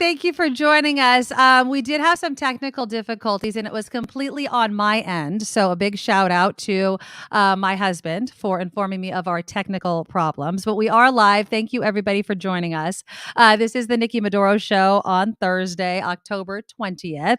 Thank you for joining us. We did have some technical difficulties and it was completely on my end. So a big shout out to my husband for informing me of our technical problems. But we are live. Thank you, everybody, for joining us. This is the Nikki Medoro Show on Thursday, October 20th.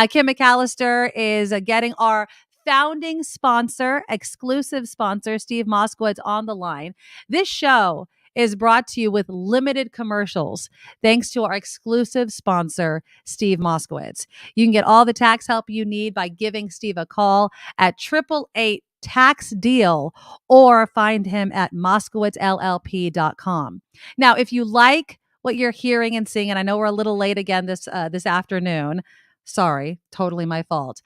Kim McAllister is getting our founding sponsor, exclusive sponsor, Steve Moskowitz, on the line. This show is brought to you with limited commercials thanks to our exclusive sponsor, Steve Moskowitz. You can get all the tax help you need by giving Steve a call at 888 tax deal or find him at moskowitzllp.com. Now, if you like what you're hearing and seeing, and I know we're a little late again this afternoon, sorry, totally my fault.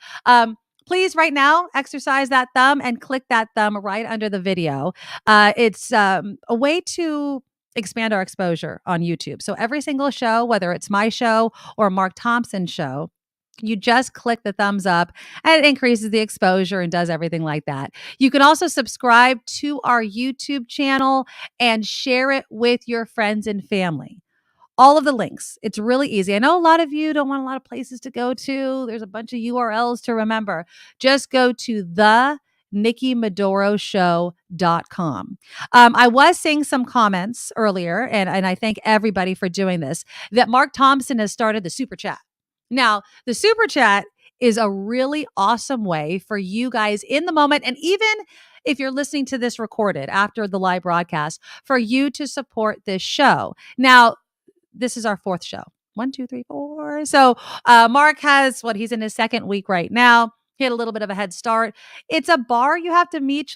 Please, right now, exercise that thumb and click that thumb right under the video. It's a way to expand our exposure on YouTube. So every single show, whether it's my show or Mark Thompson's show, you just click the thumbs up and it increases the exposure and does everything like that. You can also subscribe to our YouTube channel and share it with your friends and family. All of the links. It's really easy. I know a lot of you don't want a lot of places to go to. There's a bunch of URLs to remember. Just go to the NikkiMedoroShow.com. I was seeing some comments earlier, and I thank everybody for doing this, that Mark Thompson has started the Super Chat. Now, the Super Chat is a really awesome way for you guys in the moment, and even if you're listening to this recorded after the live broadcast, for you to support this show. Now, this is our fourth show. 1, 2, 3, 4. So Mark has he's in his second week right now. He had a little bit of a head start. It's a bar you have to meet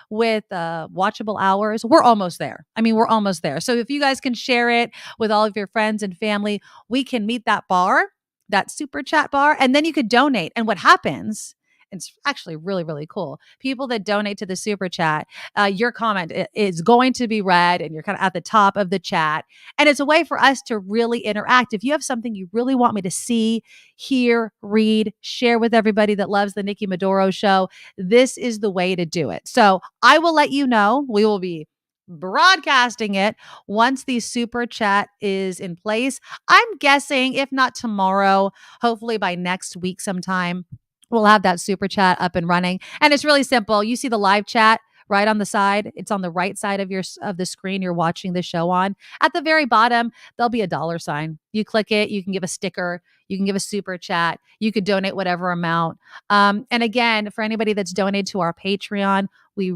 with watchable hours. We're almost there. We're almost there. So if you guys can share it with all of your friends and family, we can meet that bar, that Super Chat bar, and then you could donate. And what happens, it's actually really, really cool. People that donate to the Super Chat, your comment is going to be read and you're kind of at the top of the chat. And it's a way for us to really interact. If you have something you really want me to see, hear, read, share with everybody that loves the Nikki Medoro Show, this is the way to do it. So I will let you know. We will be broadcasting it once the Super Chat is in place. I'm guessing, if not tomorrow, hopefully by next week sometime, we'll have that Super Chat up and running. And it's really simple. You see the live chat right on the side. It's on the right side of the screen you're watching the show on. At the very bottom, there'll be a $sign. You click it, you can give a sticker, you can give a Super Chat, you could donate whatever amount. And again, for anybody that's donated to our Patreon, we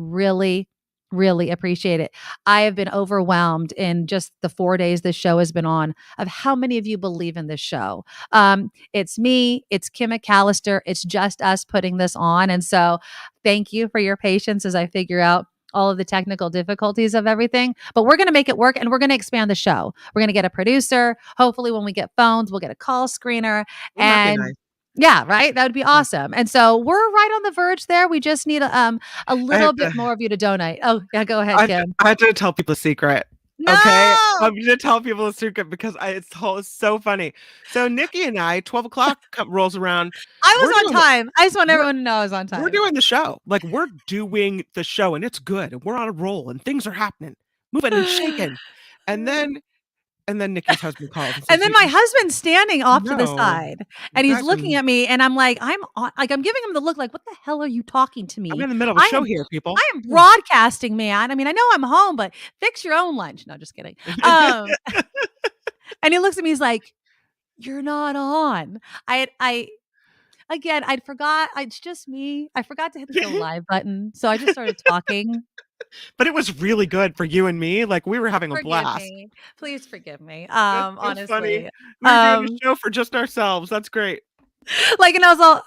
really appreciate it. I have been overwhelmed in just the 4 days this show has been on of how many of you believe in this show. It's me, it's Kim McAllister, it's just us putting this on. And so thank you for your patience as I figure out all of the technical difficulties of everything, but we're going to make it work and we're going to expand the show. We're going to get a producer. Hopefully when we get phones, we'll get a call screener. And yeah, right. That would be awesome. And so we're right on the verge there. We just need a little bit more of you to donate. Oh, yeah, go ahead, Kim. I have to tell people a secret. No! Okay, I'm going to tell people a secret because it's so funny. So Nikki and I, 12 o'clock rolls around. I was on time. I just want everyone to know I was on time. We're doing the show. We're doing the show and it's good. And we're on a roll and things are happening, moving and shaking. And then Nikki's husband calls. And then my husband's standing off to the side and he's looking at me and I'm like, I'm giving him the look like, what the hell are you talking to me? I'm in the middle of a show here, people. I am broadcasting, man. I know I'm home, but fix your own lunch. No, just kidding. And he looks at me, he's like, you're not on. Again, I forgot. It's just me. I forgot to hit the live button. So I just started talking. But it was really good for you and me. We were having a blast. Please forgive me. Honestly. Funny. We're doing a show for just ourselves. That's great. And I was all,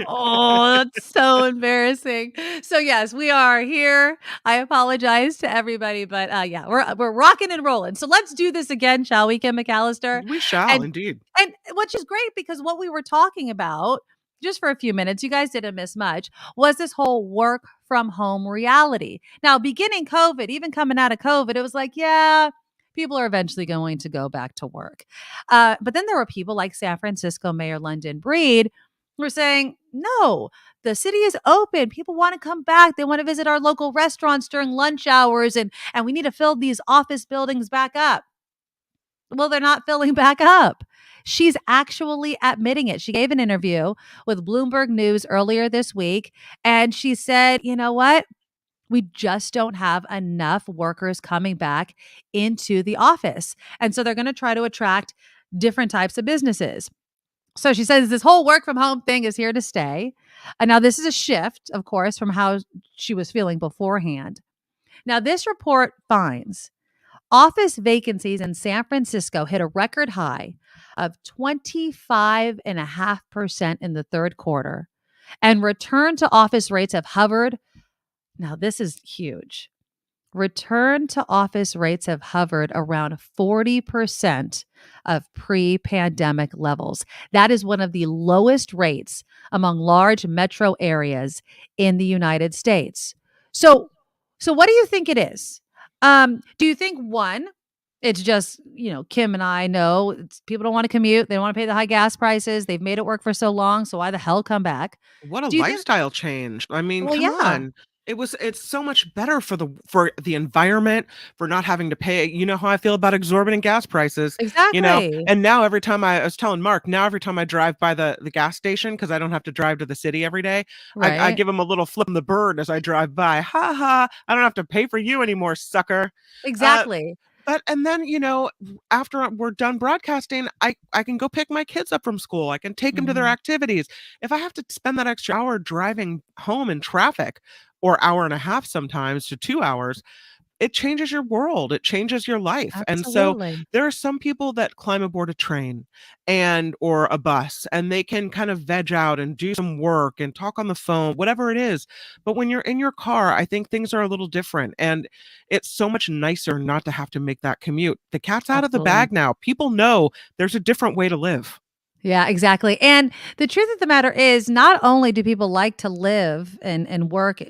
oh, that's so embarrassing. So yes, we are here. I apologize to everybody, but yeah, we're rocking and rolling. So let's do this again, shall we, Kim McAllister? We shall, indeed. And which is great because what we were talking about, just for a few minutes, you guys didn't miss much, was this whole work from home reality. Now, beginning COVID, even coming out of COVID, it was like, yeah, people are eventually going to go back to work. But then there were people like San Francisco Mayor London Breed who were saying, no, the city is open. People want to come back. They want to visit our local restaurants during lunch hours. And we need to fill these office buildings back up. Well, they're not filling back up. She's actually admitting it. She gave an interview with Bloomberg News earlier this week, and she said, you know what? We just don't have enough workers coming back into the office. And so they're going to try to attract different types of businesses. So she says this whole work from home thing is here to stay. And now this is a shift, of course, from how she was feeling beforehand. Now, this report finds office vacancies in San Francisco hit a record high of 25.5% in the third quarter, and return to office rates have hovered. Now, this is huge. Return to office rates have hovered around 40% of pre pandemic levels. That is one of the lowest rates among large metro areas in the United States. So, so what do you think it is? Do you think one, it's just, Kim and I know people don't want to commute. They don't want to pay the high gas prices. They've made it work for so long. So why the hell come back? What a Do you think, lifestyle change. I mean, well, come yeah, on. It's so much better for the environment, for not having to pay. You know how I feel about exorbitant gas prices, exactly. and now I was telling Mark, now every time I drive by the gas station, because I don't have to drive to the city every day, I Right. give him a little flip in the bird as I drive by. Ha ha, I don't have to pay for you anymore, sucker. Uh, Exactly. but and then, after we're done broadcasting, I can go pick my kids up from school. I can take them to their Mhm. activities. If I have to spend that extra hour driving home in traffic, or hour and a half sometimes to 2 hours, it changes your world, it changes your life, and so Absolutely. there are some people that climb aboard a train or a bus, and they can kind of veg out and do some work and talk on the phone, whatever it is, but when you're in your car, I think things are a little different, and it's so much nicer not to have to make that commute. The cat's out of the Absolutely. bag now. People know there's a different way to live. Yeah, exactly. And the truth of the matter is, not only do people like to live and work,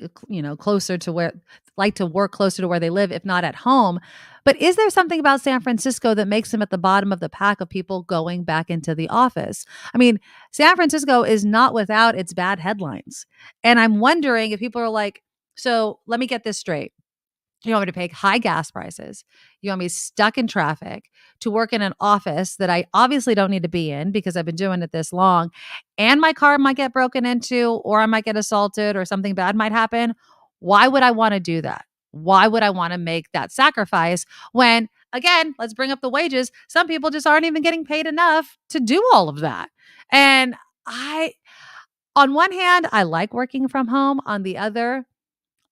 closer to where like to work closer to where they live, if not at home, but is there something about San Francisco that makes them at the bottom of the pack of people going back into the office? I mean, San Francisco is not without its bad headlines. And I'm wondering if people are like, so let me get this straight. You want me to pay high gas prices. You want me stuck in traffic to work in an office that I obviously don't need to be in because I've been doing it this long. And my car might get broken into, or I might get assaulted, or something bad might happen. Why would I want to do that? Why would I want to make that sacrifice when, again, let's bring up the wages? Some people just aren't even getting paid enough to do all of that. And on one hand, I like working from home. On the other,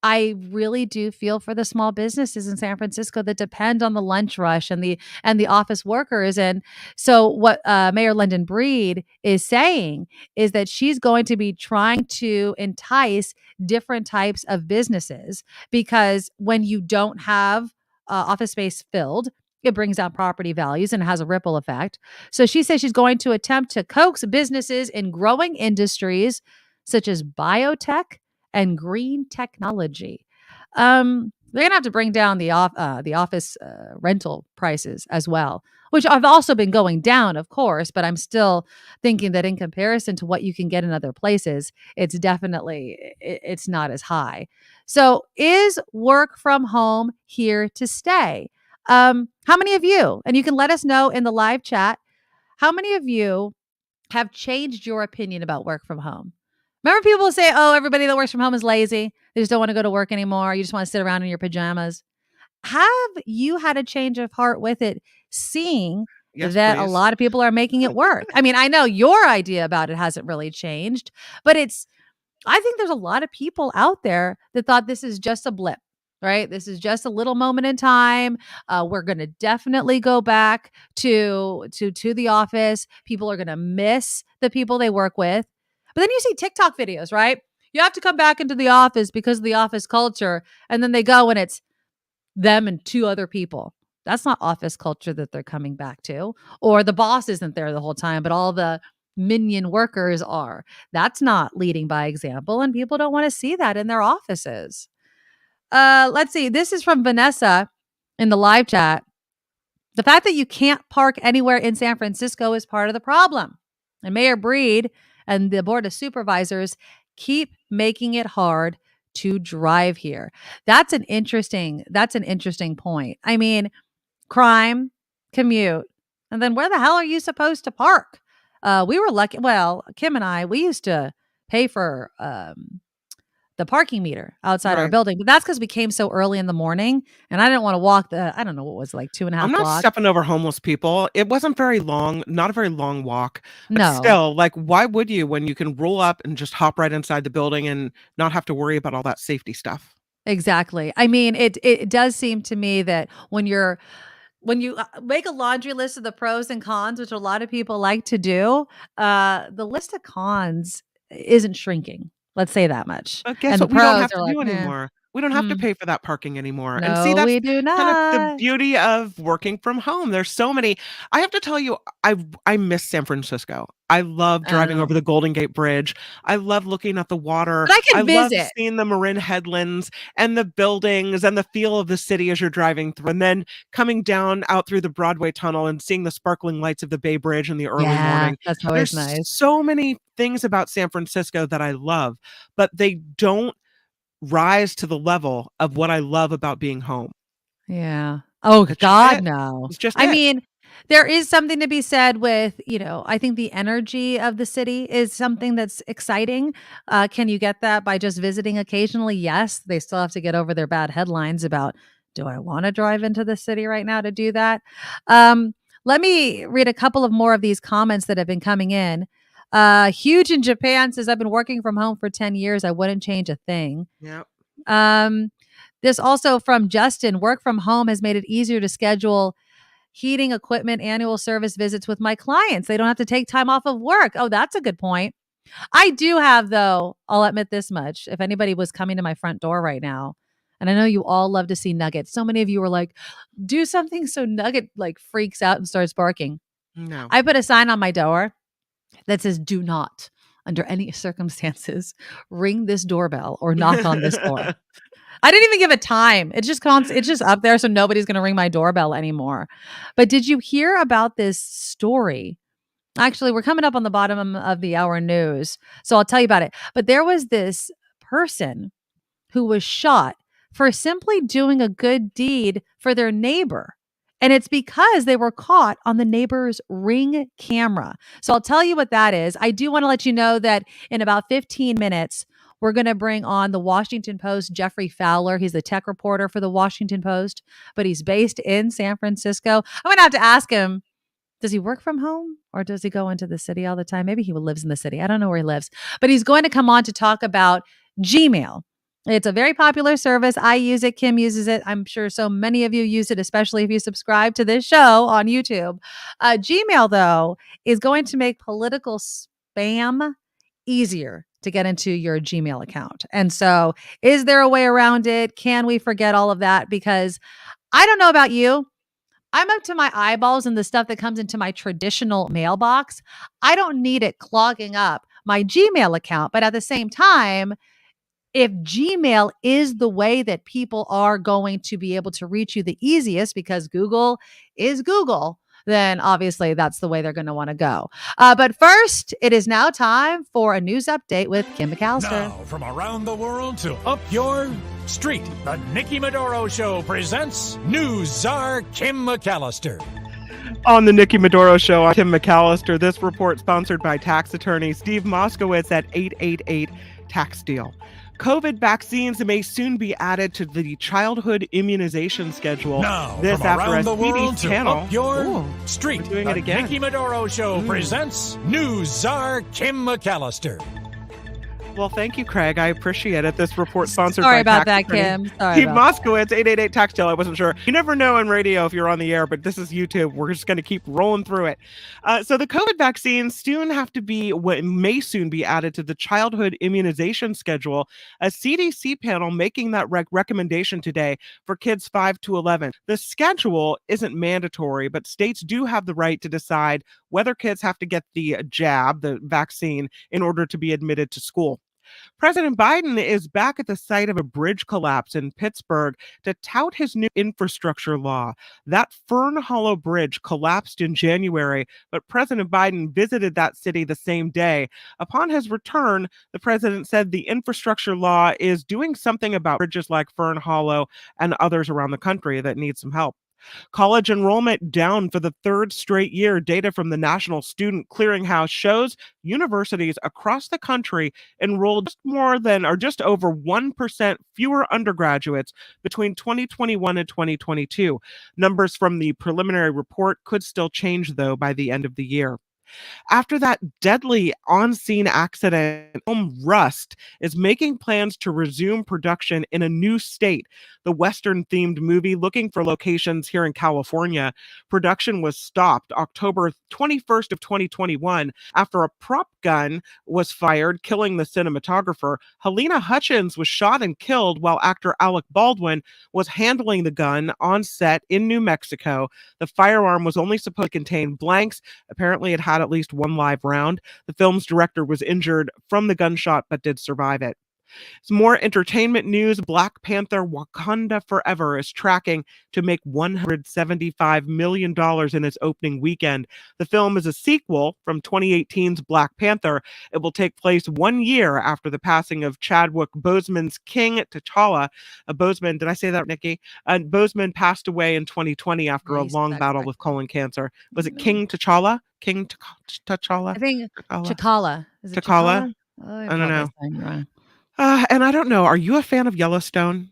I really do feel for the small businesses in San Francisco that depend on the lunch rush and the office workers. And so, what Mayor London Breed is saying is that she's going to be trying to entice different types of businesses, because when you don't have office space filled, it brings down property values and has a ripple effect. So she says she's going to attempt to coax businesses in growing industries such as biotech and green technology. They're gonna have to bring down the office rental prices as well, which have also been going down, of course. But I'm still thinking that in comparison to what you can get in other places, it's not as high. So, is work from home here to stay? How many of you? And you can let us know in the live chat. How many of you have changed your opinion about work from home? Remember, people say, oh, everybody that works from home is lazy. They just don't want to go to work anymore. You just want to sit around in your pajamas. Have you had a change of heart with it, seeing Yes, that a please. lot of people are making it work? I mean, I know your idea about it hasn't really changed, but I think there's a lot of people out there that thought this is just a blip, right? This is just a little moment in time. We're going to definitely go back to the office. People are going to miss the people they work with. But then you see TikTok videos, right? You have to come back into the office because of the office culture, and then they go and it's them and two other people. That's not office culture that they're coming back to. Or the boss isn't there the whole time, but all the minion workers are. That's not leading by example, and people don't want to see that in their offices. Let's see. This is from Vanessa in the live chat. The fact that you can't park anywhere in San Francisco is part of the problem. And Mayor Breed and the Board of Supervisors keep making it hard to drive here. That's an interesting point. I mean, crime, commute. And then where the hell are you supposed to park? We were lucky. Well, Kim and I, we used to pay for the parking meter outside our Right. building, but that's because we came so early in the morning and I didn't want to walk I don't know what was it, like two and a I'm half not blocks. stepping over homeless people. It wasn't very long, not a very long walk, but No, still, like, why would you when you can roll up and just hop right inside the building and not have to worry about all that safety stuff? exactly. I mean, it does seem to me that when you make a laundry list of the pros and cons, which a lot of people like to do, the list of cons isn't shrinking. Let's say that much. But guess And the what we don't pros have are to like, do nah, anymore? We don't have to mm, pay for that parking anymore. And see, no, that's we do kind of the not. beauty of working from home. There's so many. I have to tell you, I miss San Francisco. I love driving over Um, the Golden Gate Bridge. I love looking at the water. but I I can love visit. seeing the Marin headlands and the buildings and the feel of the city as you're driving through. And then coming down out through the Broadway tunnel and seeing the sparkling lights of the Bay Bridge in the early Yeah, morning. that's always There's nice. so many things about San Francisco that I love, but they don't rise to the level of what I love about being home. Yeah. Oh That's just God, it. no. It's just I it. mean, there is something to be said with, I think the energy of the city is something that's exciting. Can you get that by just visiting occasionally? Yes. They still have to get over their bad headlines about, do I want to drive into the city right now to do that? Um, Let me read a couple of more of these comments that have been coming in. Huge in Japan says, I've been working from home for 10 years. I wouldn't change a thing. Yep. Um, this also from Justin, work from home has made it easier to schedule heating equipment annual service visits with my clients. They don't have to take time off of work. Oh, that's a good point. I do have, though, I'll admit this much. If anybody was coming to my front door right now, and I know you all love to see Nugget. So many of you were like, do something so Nugget like freaks out and starts barking. No. I put a sign on my door that says, do not, under any circumstances, ring this doorbell or knock on this door. I didn't even give it time. It's just up there, so nobody's gonna ring my doorbell anymore. But did you hear about this story? Actually, we're coming up on the bottom of the hour news, so I'll tell you about it. But there was this person who was shot for simply doing a good deed for their neighbor. And it's because they were caught on the neighbor's Ring camera. So I'll tell you what that is. I do want to let you know that in about 15 minutes, we're going to bring on the Washington Post, Geoffrey Fowler. He's the tech reporter for the Washington Post, but he's based in San Francisco. I'm going to have to ask him, does he work from home or does he go into the city all the time? Maybe he lives in the city. I don't know where he lives, but he's going to come on to talk about Gmail. It's a very popular service. I use it. Kim uses it. I'm sure so many of you use it, especially if you subscribe to this show on YouTube. Gmail, though, is going to make political spam easier to get into your Gmail account. And so, is there a way around it? Can we forget all of that? Because I don't know about you. I'm up to my eyeballs in the stuff that comes into my traditional mailbox. I don't need it clogging up my Gmail account. But at the same time, if Gmail is the way that people are going to be able to reach you the easiest because Google is Google, then obviously that's the way they're going to want to go. But first, it is now time for a news update with Kim McAllister. Now, from around the world to up your street, the Nikki Medoro Show presents News Czar Kim McAllister. On the Nikki Medoro Show, I'm Kim McAllister. This report sponsored by tax attorney Steve Moskowitz at 888 Tax Deal. COVID vaccines may soon be added to the childhood immunization schedule. Now, this from after around a the world CDC to panel. up your Ooh, street, we're doing the it again. Nikki Medoro Show presents News Czar Kim McAllister. Well, thank you, Craig. I appreciate it. This report sponsored Sorry by about tax that, attorney Kim. Sorry Steve about Moskowitz, 888 Tax Deal. I wasn't sure. You never know in radio if you're on the air, but this is YouTube. We're just going to keep rolling through it. So the COVID vaccines soon have to be, what may soon be added to the childhood immunization schedule. A CDC panel making that recommendation today for kids 5 to 11. The schedule isn't mandatory, but states do have the right to decide whether kids have to get the jab, the vaccine, in order to be admitted to school. President Biden is back at the site of a bridge collapse in Pittsburgh to tout his new infrastructure law. That Fern Hollow Bridge collapsed in January, but President Biden visited that city the same day. Upon his return, the president said the infrastructure law is doing something about bridges like Fern Hollow and others around the country that need some help. College enrollment down for the third straight year. Data from the National Student Clearinghouse shows universities across the country enrolled just more than or just over 1% fewer undergraduates between 2021 and 2022. Numbers from the preliminary report could still change, though, by the end of the year. After that deadly on scene accident, film Rust is making plans to resume production in a new state. The Western themed movie looking for locations here in California. Production was stopped October 21st of 2021 after a prop gun was fired, killing the cinematographer. Helena Hutchins was shot and killed while actor Alec Baldwin was handling the gun on set in New Mexico. The firearm was only supposed to contain blanks. Apparently, it had at least one live round. The film's director was injured from the gunshot but did survive it. Some more entertainment news. Black Panther Wakanda Forever is tracking to make $175 million in its opening weekend. The film is a sequel from 2018's Black Panther. It will take place 1 year after the passing of Chadwick Boseman's King T'Challa. Boseman, did I say that, Nikki? Boseman passed away in 2020 after a long battle with colon cancer. Was it King T'Challa? King T'Challa? I think T'Challa? Chakala. Is it T'Challa? Chakala? Oh, I don't know. saying it wrong. And I don't know. Are you a fan of Yellowstone?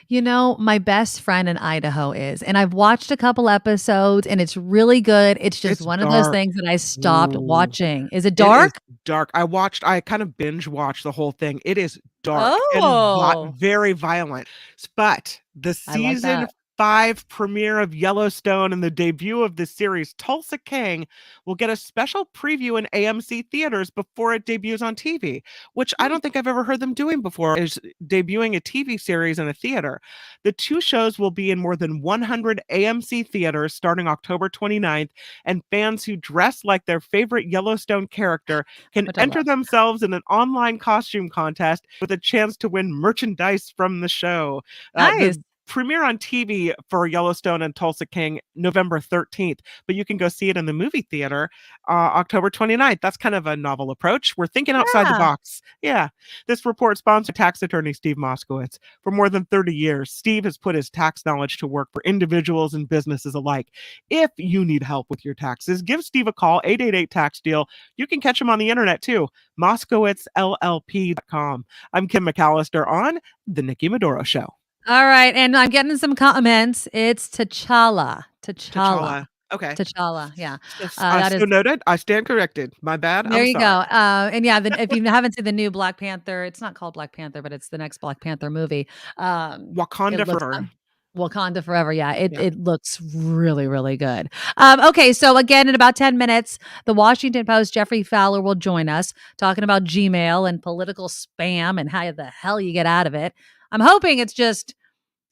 You know, my best friend in Idaho is, and I've watched a couple episodes and it's really good. It's just It's one of those dark. things that I stopped Ooh. watching. Is it It is dark? dark. I kind of binge watched the whole thing. It is dark and Oh, very violent. But the I like season that. 5 premiere of Yellowstone and the debut of the series Tulsa King will get a special preview in AMC theaters before it debuts on TV, which I don't think I've ever heard them doing before, is debuting a TV series in a theater. The two shows will be in more than 100 AMC theaters starting October 29th, and fans who dress like their favorite Yellowstone character can Which I enter love. themselves in an online costume contest with a chance to win merchandise from the show. Nice. The premiere on TV for Yellowstone and Tulsa King November 13th, but you can go see it in the movie theater October 29th. That's kind of a novel approach. We're thinking outside the Yeah. box. Yeah. This report sponsored tax attorney Steve Moskowitz. For more than 30 years, Steve has put his tax knowledge to work for individuals and businesses alike. If you need help with your taxes, give Steve a call, 888-TAX-DEAL. You can catch him on the internet too, MoskowitzLLP.com. I'm Kim McAllister on The Nikki Medoro Show. All right. And I'm getting some comments. It's T'Challa. T'Challa. T'Challa. Okay. T'Challa. Yeah. I That so is. noted. I stand corrected. My bad. There I'm you go. sorry. And yeah, if you haven't seen the new Black Panther, it's not called Black Panther, but it's the next Black Panther movie. It Wakanda looks Forever. Wakanda Forever. Yeah, Yeah. it looks really, really good. Okay, so again, in about 10 minutes, the Washington Post Geoffrey Fowler will join us talking about Gmail and political spam and how the hell you get out of it. I'm hoping it's just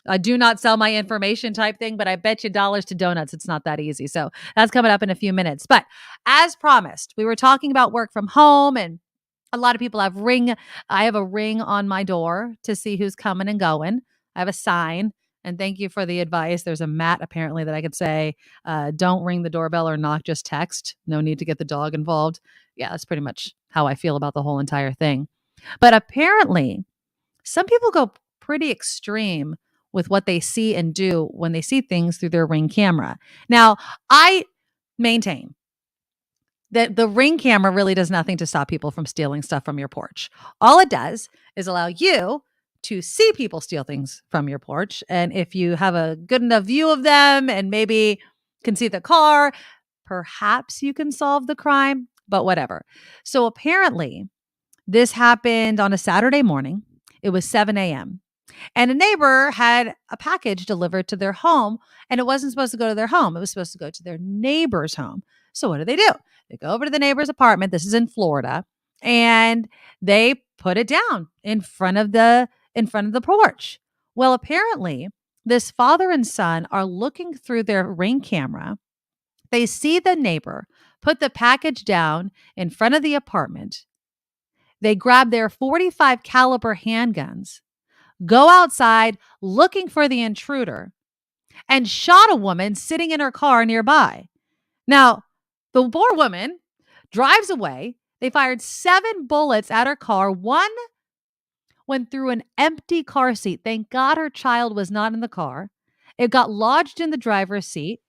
a do not sell my information type thing, but I bet you dollars to donuts it's not that easy. So that's coming up in a few minutes. But as promised, we were talking about work from home, and a lot of people have I have a ring on my door to see who's coming and going. I have a sign. And thank you for the advice. There's a mat apparently that I could say, don't ring the doorbell or knock, just text. No need to get the dog involved. Yeah, that's pretty much how I feel about the whole entire thing. But apparently, some people go pretty extreme with what they see and do when they see things through their Ring camera. Now, I maintain that the Ring camera really does nothing to stop people from stealing stuff from your porch. All it does is allow you to see people steal things from your porch. And if you have a good enough view of them and maybe can see the car, perhaps you can solve the crime, but whatever. So apparently, this happened on a Saturday morning. It was 7 a.m. And a neighbor had a package delivered to their home, and it wasn't supposed to go to their home. It was supposed to go to their neighbor's home. So what do? They go over to the neighbor's apartment. This is in Florida, and they put it down in front of the porch. Well, apparently, this father and son are looking through their Ring camera. They see the neighbor put the package down in front of the apartment. They grab their 45 caliber handguns, go outside looking for the intruder, and shot a woman sitting in her car nearby. Now, the poor woman drives away. They fired 7 bullets at her car. One went through an empty car seat. Thank God her child was not in the car. It got lodged in the driver's seat.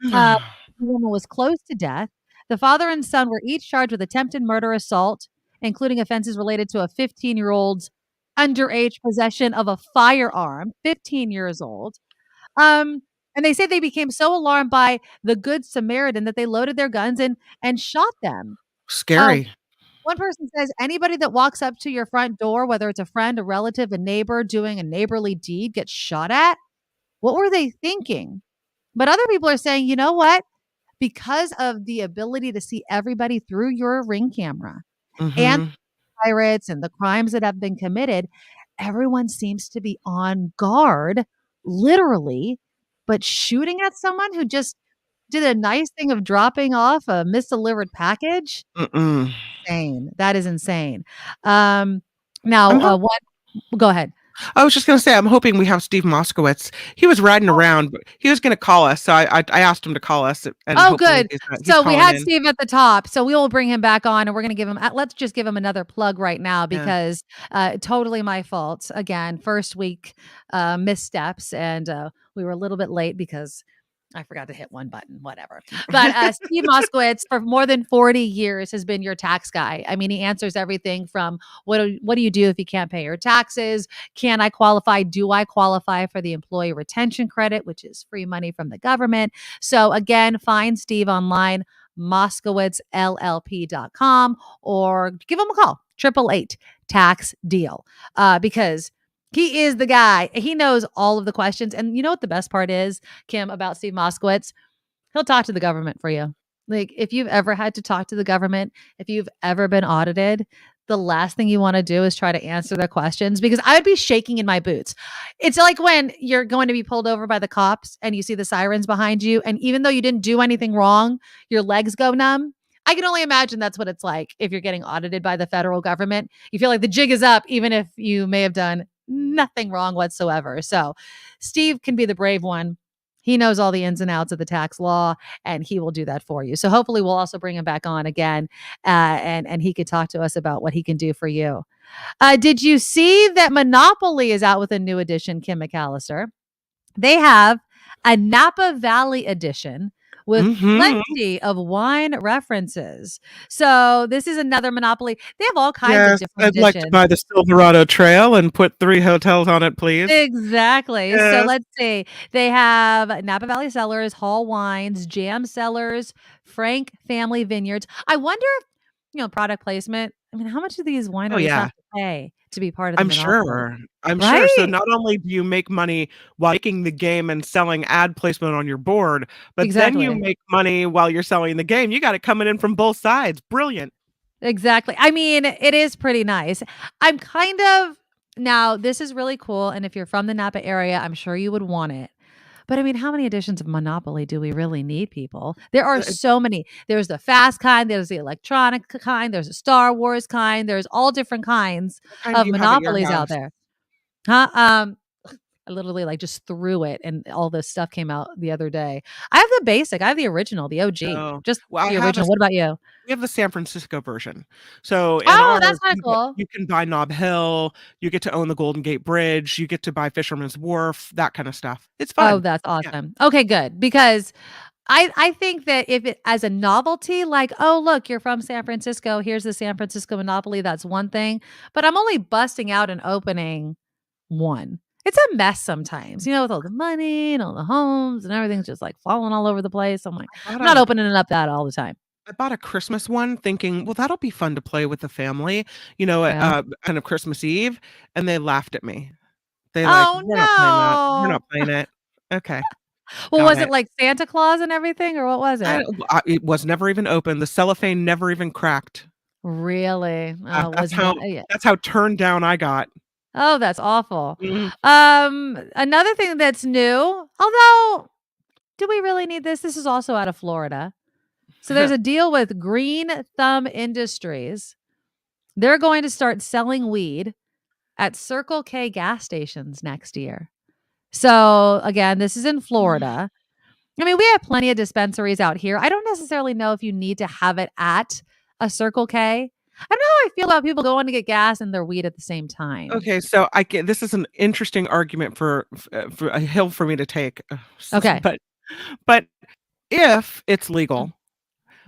The woman was close to death. The father and son were each charged with attempted murder assault, including offenses related to a 15-year-old's underage possession of a firearm, 15 years old. Um, and they say they became so alarmed by the Good Samaritan that they loaded their guns and shot them. Um, Scary. one person says anybody that walks up to your front door, whether it's a friend, a relative, a neighbor doing a neighborly deed, gets shot at. What were they thinking? But other people are saying, you know what? Because of the ability to see everybody through your Ring camera and Mm-hmm. pirates and the crimes that have been committed, everyone seems to be on guard, literally, but shooting at someone who just did a nice thing of dropping off a misdelivered package. Mm-mm. Insane. That is insane. Now, I'm ho- what? Go ahead. I was just going to say, I'm hoping we have Steve Moskowitz. He was riding around, but he was going to call us. So I asked him to call us, and Oh, hopefully good. he's So we calling had in. Steve at the top. So we will bring him back on and we're going to give him, let's just give him another plug right now Yeah. because totally my fault. Again, first week missteps and we were a little bit late because I forgot to hit one button, whatever. But Steve Moskowitz, for more than 40 years, has been your tax guy. I mean, he answers everything from what do you do if you can't pay your taxes? Can I qualify? Do I qualify for the employee retention credit, which is free money from the government? So again, find Steve online, moskowitzllp.com, or give him a call, 888 tax deal, because he is the guy. He knows all of the questions. And you know what the best part is, Kim, about Steve Moskowitz? He'll talk to the government for you. Like, if you've ever had to talk to the government, if you've ever been audited, the last thing you want to do is try to answer their questions because I would be shaking in my boots. It's like when you're going to be pulled over by the cops and you see the sirens behind you. And even though you didn't do anything wrong, your legs go numb. I can only imagine that's what it's like if you're getting audited by the federal government. You feel like the jig is up, even if you may have done nothing wrong whatsoever. So Steve can be the brave one. He knows all the ins and outs of the tax law, and he will do that for you. So hopefully, we'll also bring him back on again, and he could talk to us about what he can do for you. Did you see that Monopoly is out with a new edition, Kim McAllister? They have a Napa Valley edition with Mm-hmm. plenty of wine references. So this is another Monopoly. They have all kinds of Yes, different I'd like to editions. buy the Silverado Trail and put 3 hotels on it, please. Exactly. So Yes. let's see. They have Napa Valley Cellars, Hall Wines, Jam Cellars, Frank Family Vineyards. I wonder if, product placement. I mean, how much do these Oh, wineries yeah. have to pay to be part of the I'm Monopoly? sure. I'm sure. So Right? not only do you make money while making the game and selling ad placement on your board, but then you Exactly. make money while you're selling the game. You got it coming in from both sides. Brilliant. Exactly. I mean, it is pretty nice. I'm kind of now, this is really cool. And if you're from the Napa area, I'm sure you would want it. But I mean, how many editions of Monopoly do we really need, people? There are so many. There's the fast kind, there's the electronic kind, there's a Star Wars kind, there's all different kinds What kind do of you have at your Monopolies out house? there. Huh? I literally just threw it and all this stuff came out the other day. I have the basic, I have the original, the OG, Oh, just well, the original. What about you? we have the San Francisco version. So in Oh, that's ours, kind of cool. you can buy Nob Hill, you get to own the Golden Gate Bridge, you get to buy Fisherman's Wharf, that kind of stuff. It's Oh, fun. that's Yeah. awesome. Okay, good. Because I think that if it as a novelty, like, oh, look, you're from San Francisco, here's the San Francisco Monopoly, that's one thing. But I'm only busting out and opening one. It's a mess sometimes, with all the money and all the homes and everything's just like falling all over the place. I'm like, I I'm bought not a opening it up that all the time. I bought a Christmas one thinking, well, that'll be fun to play with the family, at Yeah. kind of Christmas Eve, and they laughed at me. They like, Oh we're not playing that. We're no. not playing it. Okay, Well, got was it it. like Santa Claus and everything, or what was I, it? it was never even open. The cellophane never even cracked. Really? Oh, That's was how not yeah. that's how turned down I got. Oh, that's awful. Mhm. Another thing that's new, although do we really need this? This is also out of Florida. So there's a deal with Green Thumb Industries. They're going to start selling weed at Circle K gas stations next year. So again, this is in Florida. I mean, we have plenty of dispensaries out here. I don't necessarily know if you need to have it at a Circle K. I don't know how I feel about people going to get gas and their weed at the same time. Okay, so this is an interesting argument for a hill for me to take. Okay. But if it's legal,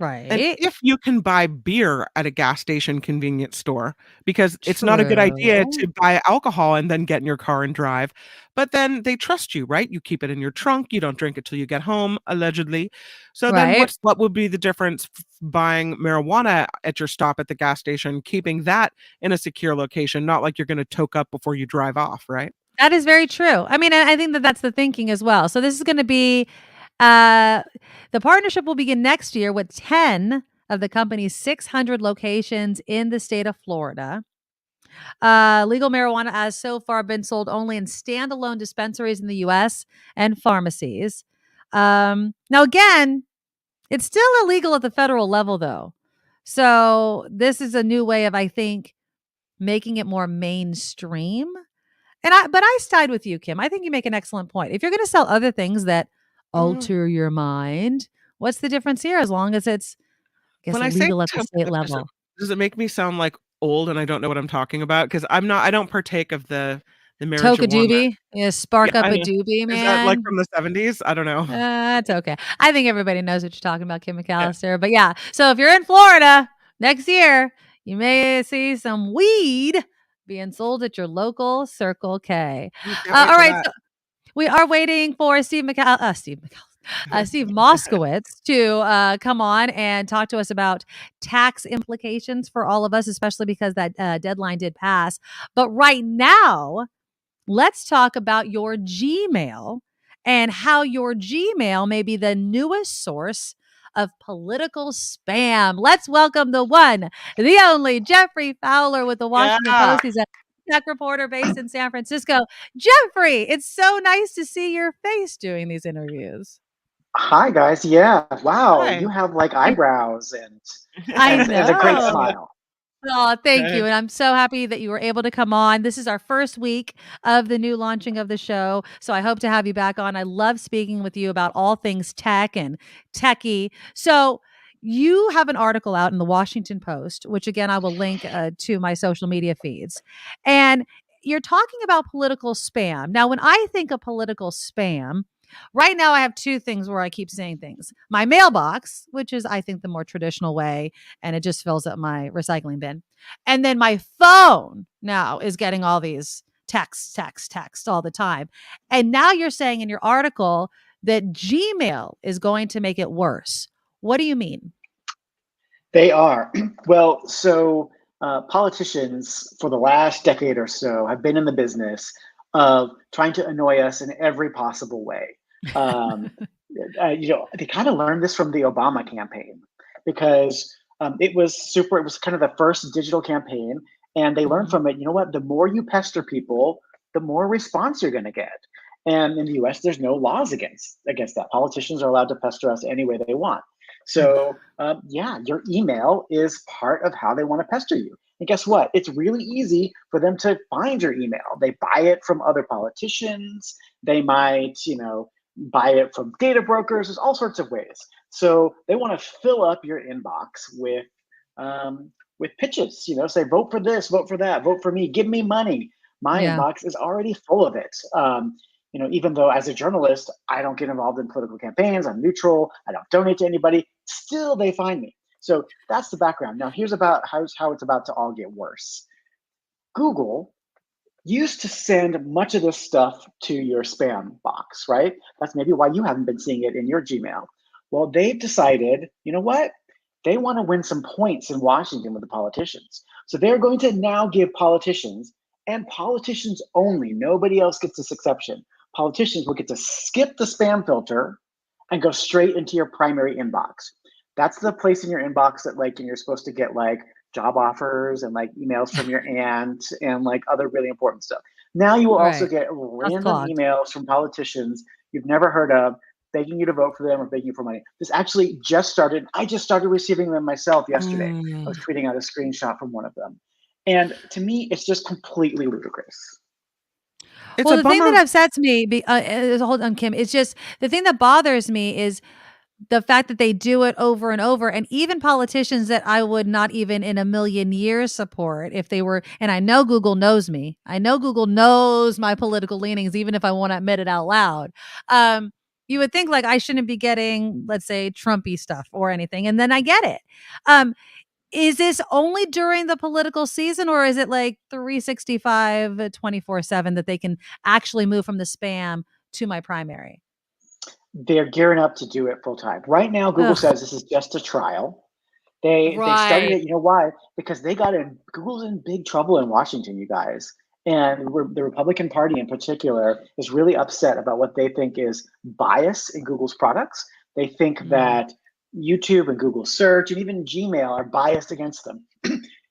and Right. if you can buy beer at a gas station convenience store, because it's not a good idea True. to buy alcohol and then get in your car and drive, but then they trust you, right? You keep it in your trunk, you don't drink it till you get home, allegedly. So then Right. what would be the difference buying marijuana at your stop at the gas station, keeping that in a secure location, not like you're going to toke up before you drive off, right? That is very true. I mean, I think that that's the thinking as well. So this is going to be uh the partnership will begin next year with 10 of the company's 600 locations in the state of Florida. Legal marijuana has so far been sold only in standalone dispensaries in the US and pharmacies. Now again, it's still illegal at the federal level though. So this is a new way of, I think, making it more mainstream. But I side with you, Kim. I think you make an excellent point. If you're going to sell other things that Mm. alter your mind, what's the difference here? As long as it's, I guess, When I say legal at the state token, level. does it make me sound like old and I don't know what I'm talking about? Because I don't partake of the Toke a marijuana. doobie, yeah, Yeah, spark up I a know. doobie, Is that like man. from the 70s? I don't know. It's okay. I think everybody knows what you're talking about, Kim McAllister. But yeah, so if you're in Florida next year, you may see some weed being sold at your local Circle K. Can't wait All for right, that. so we are waiting for Steve Moskowitz to come on and talk to us about tax implications for all of us, especially because that deadline did pass. But right now, let's talk about your Gmail and how your Gmail may be the newest source of political spam. Let's welcome the one, the only Geoffrey Fowler with the Washington Yeah. Post. He's a tech reporter based in San Francisco. Geoffrey, it's so nice to see your face doing these interviews. Hi guys. Yeah. Wow. Hi. You have like eyebrows and I and a great know. smile. Oh, thank Okay. you. And I'm so happy that you were able to come on. This is our first week of the new launching of the show. So I hope to have you back on. I love speaking with you about all things tech and techie. So you have an article out in the Washington Post, which again, I will link to my social media feeds. And you're talking about political spam. Now, when I think of political spam, right now I have two things where I keep saying things. My mailbox, which is, I think, the more traditional way, and it just fills up my recycling bin. And then my phone now is getting all these text all the time. And now you're saying in your article that Gmail is going to make it worse. What do you mean? They are. Well, so politicians for the last decade or so have been in the business of trying to annoy us in every possible way. Um, they kind of learned this from the Obama campaign because it was kind of the first digital campaign, and they learned Mhm. from it. You know what? The more you pester people, the more response you're going to get. And in the U.S., there's no laws against that. Politicians are allowed to pester us any way they want. So yeah, your email is part of how they want to pester you. And guess what? It's really easy for them to find your email. They buy it from other politicians. They might, buy it from data brokers. There's all sorts of ways. So they want to fill up your inbox with pitches. Say vote for this, vote for that, vote for me, give me money. My Yeah. inbox is already full of it. Even though as a journalist, I don't get involved in political campaigns, I'm neutral, I don't donate to anybody, still they find me. So that's the background. Now, here's about how it's about to all get worse. Google used to send much of this stuff to your spam box, right? That's maybe why you haven't been seeing it in your Gmail. Well, they've decided, you know what? They want to win some points in Washington with the politicians. So they're going to now give politicians, and politicians only, nobody else gets this exception. Politicians will get to skip the spam filter and go straight into your primary inbox. That's the place in your inbox that you're supposed to get job offers and emails from your aunt and other really important stuff. Now you will also Right. get That's random clogged. emails from politicians you've never heard of, begging you to vote for them or begging you for money. This actually just started. I just started receiving them myself yesterday. I Mm. was tweeting out a screenshot from one of them. And to me, it's just completely ludicrous. It's Well, a the thing that bummer. upsets me, hold on, Kim, it's just the thing that bothers me is the fact that they do it over and over, and even politicians that I would not even in a million years support if they were, and I know Google knows me. I know Google knows my political leanings, even if I want to admit it out loud. You would think like I shouldn't be getting, let's say, Trumpy stuff or anything. And then I get it. Is this only during the political season, or is it like 365, 24/7 that they can actually move from the spam to my primary? They're gearing up to do it full time. Right now, Google Ugh, says this is just a trial. They started right. it. You know why? Because they got in. Google's in big trouble in Washington, you guys. And the Republican Party in particular is really upset about what they think is bias in Google's products. They think Mm. that YouTube and Google Search and even Gmail are biased against them.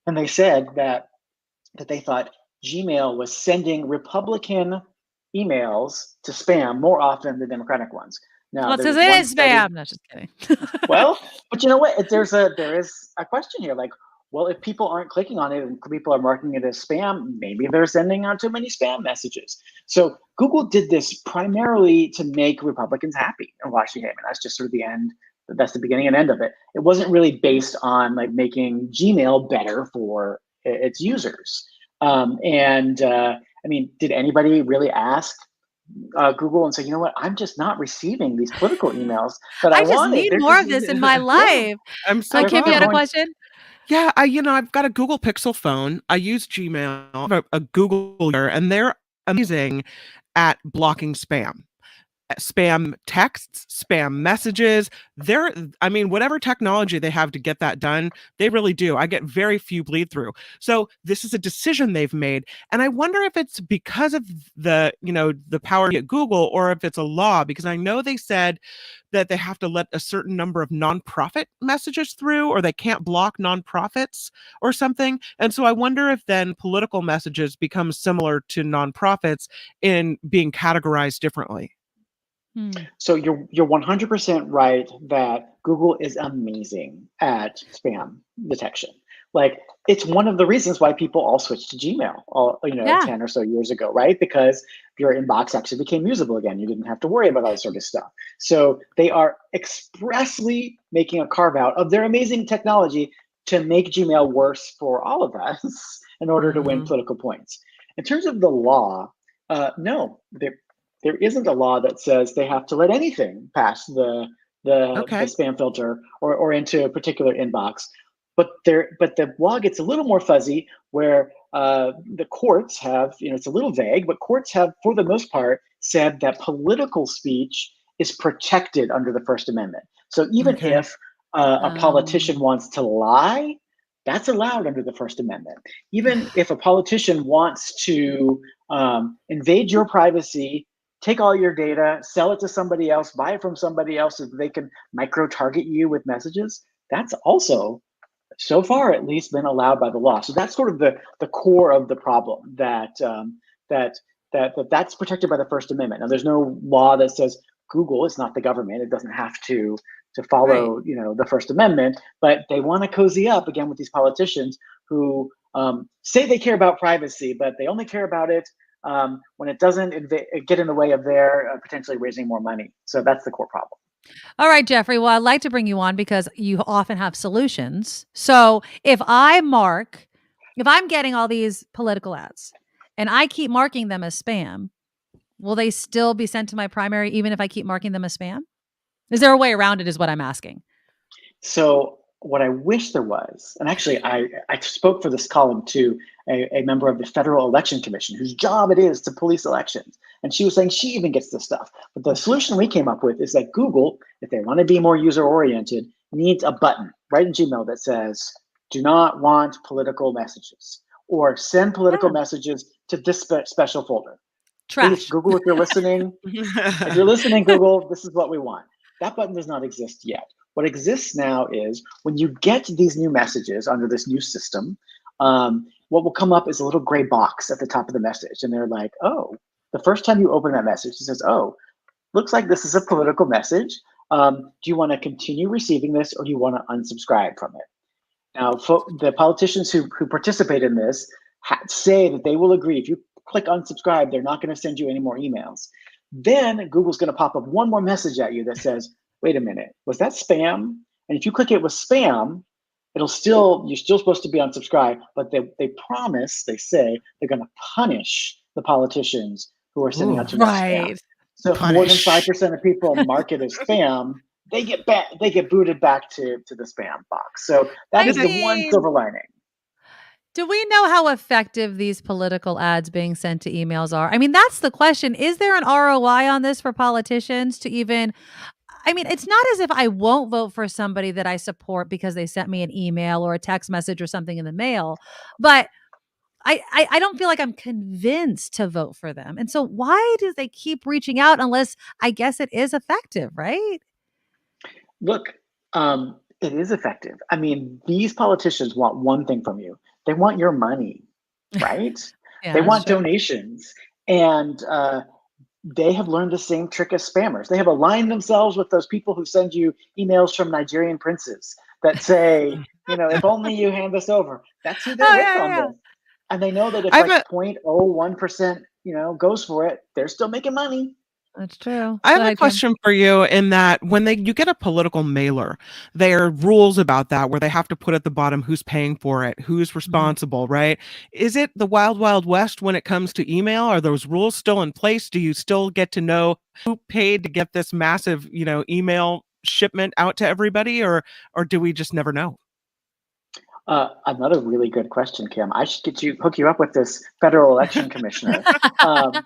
And they said that they thought Gmail was sending Republican emails to spam more often than Democratic ones. Now, Well, it there says was it one is study. spam. No, just kidding. Well, but you know what? There is a question here. Like, well, if people aren't clicking on it and people are marking it as spam, maybe they're sending out too many spam messages. So Google did this primarily to make Republicans happy in Washington. And that's just sort of the end. That's the beginning and end of it. It wasn't really based on like making Gmail better for its users. I mean, did anybody really ask Google and say, you know what, I'm just not receiving these political emails that I I just wanted. need They're more just, of this in my yeah, life. I'm so they're, Kim, you they're had a bummed. going, question? Yeah, I've got a Google Pixel phone. I use Gmail, I have a Google user, and they're amazing at blocking spam texts, spam messages. I mean, whatever technology they have to get that done, they really do. I get very few bleed through. So this is a decision they've made. And I wonder if it's because of the power at Google, or if it's a law, because I know they said that they have to let a certain number of nonprofit messages through, or they can't block nonprofits or something. And so I wonder if then political messages become similar to nonprofits in being categorized differently. Hmm. so you're 100% right that Google is amazing at spam detection. Like, it's one of the reasons why people all switched to Gmail, Yeah. 10 or so years ago, right? Because your inbox actually became usable again. You didn't have to worry about all this sort of stuff. So they are expressly making a carve out of their amazing technology to make Gmail worse for all of us in order to win Mhm. political points. In terms of the law, no, there isn't a law that says they have to let anything pass the Okay. spam filter or into a particular inbox. But the law gets a little more fuzzy, where the courts have, it's a little vague, but courts have, for the most part, said that political speech is protected under the First Amendment. So even Okay. if a politician Um, wants to lie, that's allowed under the First Amendment. Even if a politician wants to invade your privacy, take all your data, sell it to somebody else, buy it from somebody else so that they can micro target you with messages, that's also, so far at least, been allowed by the law. So that's sort of the core of the problem, that that's protected by the First Amendment. Now, there's no law that says Google is not the government; it doesn't have to right. follow, the First Amendment. But they want to cozy up again with these politicians who say they care about privacy, but they only care about it when it doesn't get in the way of their potentially raising more money. So that's the core problem. All right, Geoffrey. Well, I'd like to bring you on because you often have solutions. So if I'm getting all these political ads and I keep marking them as spam, will they still be sent to my primary even if I keep marking them as spam? Is there a way around it, is what I'm asking. So what I wish there was, and actually I spoke for this column to a member of the Federal Election Commission, whose job it is to police elections. And she was saying she even gets this stuff. But the solution we came up with is that Google, if they want to be more user oriented, needs a button right in Gmail that says, do not want political messages, or send political Yeah. messages to this special folder. Please, Trash. Google, if you're listening, Google, this is what we want. That button does not exist yet. What exists now is when you get these new messages under this new system, what will come up is a little gray box at the top of the message. And they're like, oh, the first time you open that message, it says, oh, looks like this is a political message. Do you want to continue receiving this, or do you want to unsubscribe from it? Now, the politicians who participate in this say that they will agree. If you click unsubscribe, they're not going to send you any more emails. Then Google's going to pop up one more message at you that says, wait a minute, was that spam? And if you click it with spam, you're still supposed to be unsubscribed, but they promise, they say they're going to punish the politicians who are sending Ooh, out too much spam. Right. So if more than punish. 5% of people mark it as spam, they get booted back to the spam box. So that I is the one mean, silver lining. do we know how effective these political ads being sent to emails are? I mean, that's the question. Is there an ROI on this for politicians to even I mean, it's not as if I won't vote for somebody that I support because they sent me an email or a text message or something in the mail, but I don't feel like I'm convinced to vote for them. And so why do they keep reaching out unless I guess it is effective, right? Look, it is effective. I mean, these politicians want one thing from you. They want your money, right? Yeah, They that's want true. donations. And they have learned the same trick as spammers. They have aligned themselves with those people who send you emails from Nigerian princes that say, if only you hand this over. That's who they're Oh, with yeah, on yeah, yeah. this. And they know that if I have like a 0.01%, goes for it, they're still making money. That's true. I Go have a ahead, Kim. question for you in that when you get a political mailer, there are rules about that where they have to put at the bottom who's paying for it, who's Mhm. responsible, right? Is it the wild, wild west when it comes to email? Are those rules still in place? Do you still get to know who paid to get this massive, email shipment out to everybody, or do we just never know? Another really good question, Kim. I should hook you up with this federal election commissioner. Um,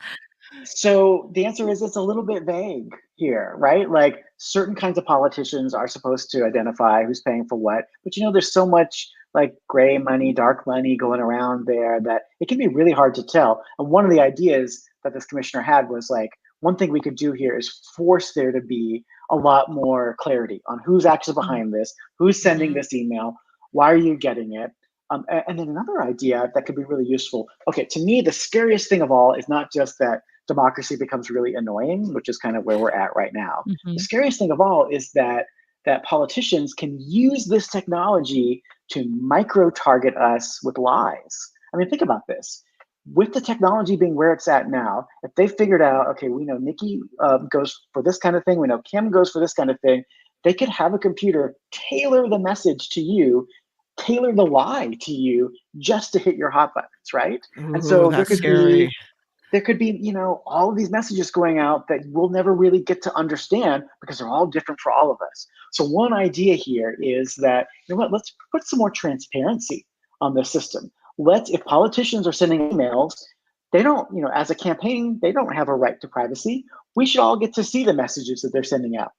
So the answer is it's a little bit vague here, right? Like certain kinds of politicians are supposed to identify who's paying for what, but there's so much like gray money, dark money going around there that it can be really hard to tell. And one of the ideas that this commissioner had was like, one thing we could do here is force there to be a lot more clarity on who's actually Mhm. behind this, who's sending Mhm. this email, why are you getting it? And then another idea that could be really useful. Okay, to me, the scariest thing of all is not just that democracy becomes really annoying, which is kind of where we're at right now. The Mhm. scariest thing of all is that politicians can use this technology to micro target us with lies. I mean, think about this. With the technology being where it's at now, if they figured out, okay, we know Nikki goes for this kind of thing, we know Kim goes for this kind of thing, they could have a computer tailor the message to you, tailor the lie to you just to hit your hot buttons, right? And Ooh, so that's scary. there could be all of these messages going out that we'll never really get to understand because they're all different for all of us. So one idea here is that let's put some more transparency on the system. If politicians are sending emails, they don't, as a campaign, they don't have a right to privacy. We should all get to see the messages that they're sending out.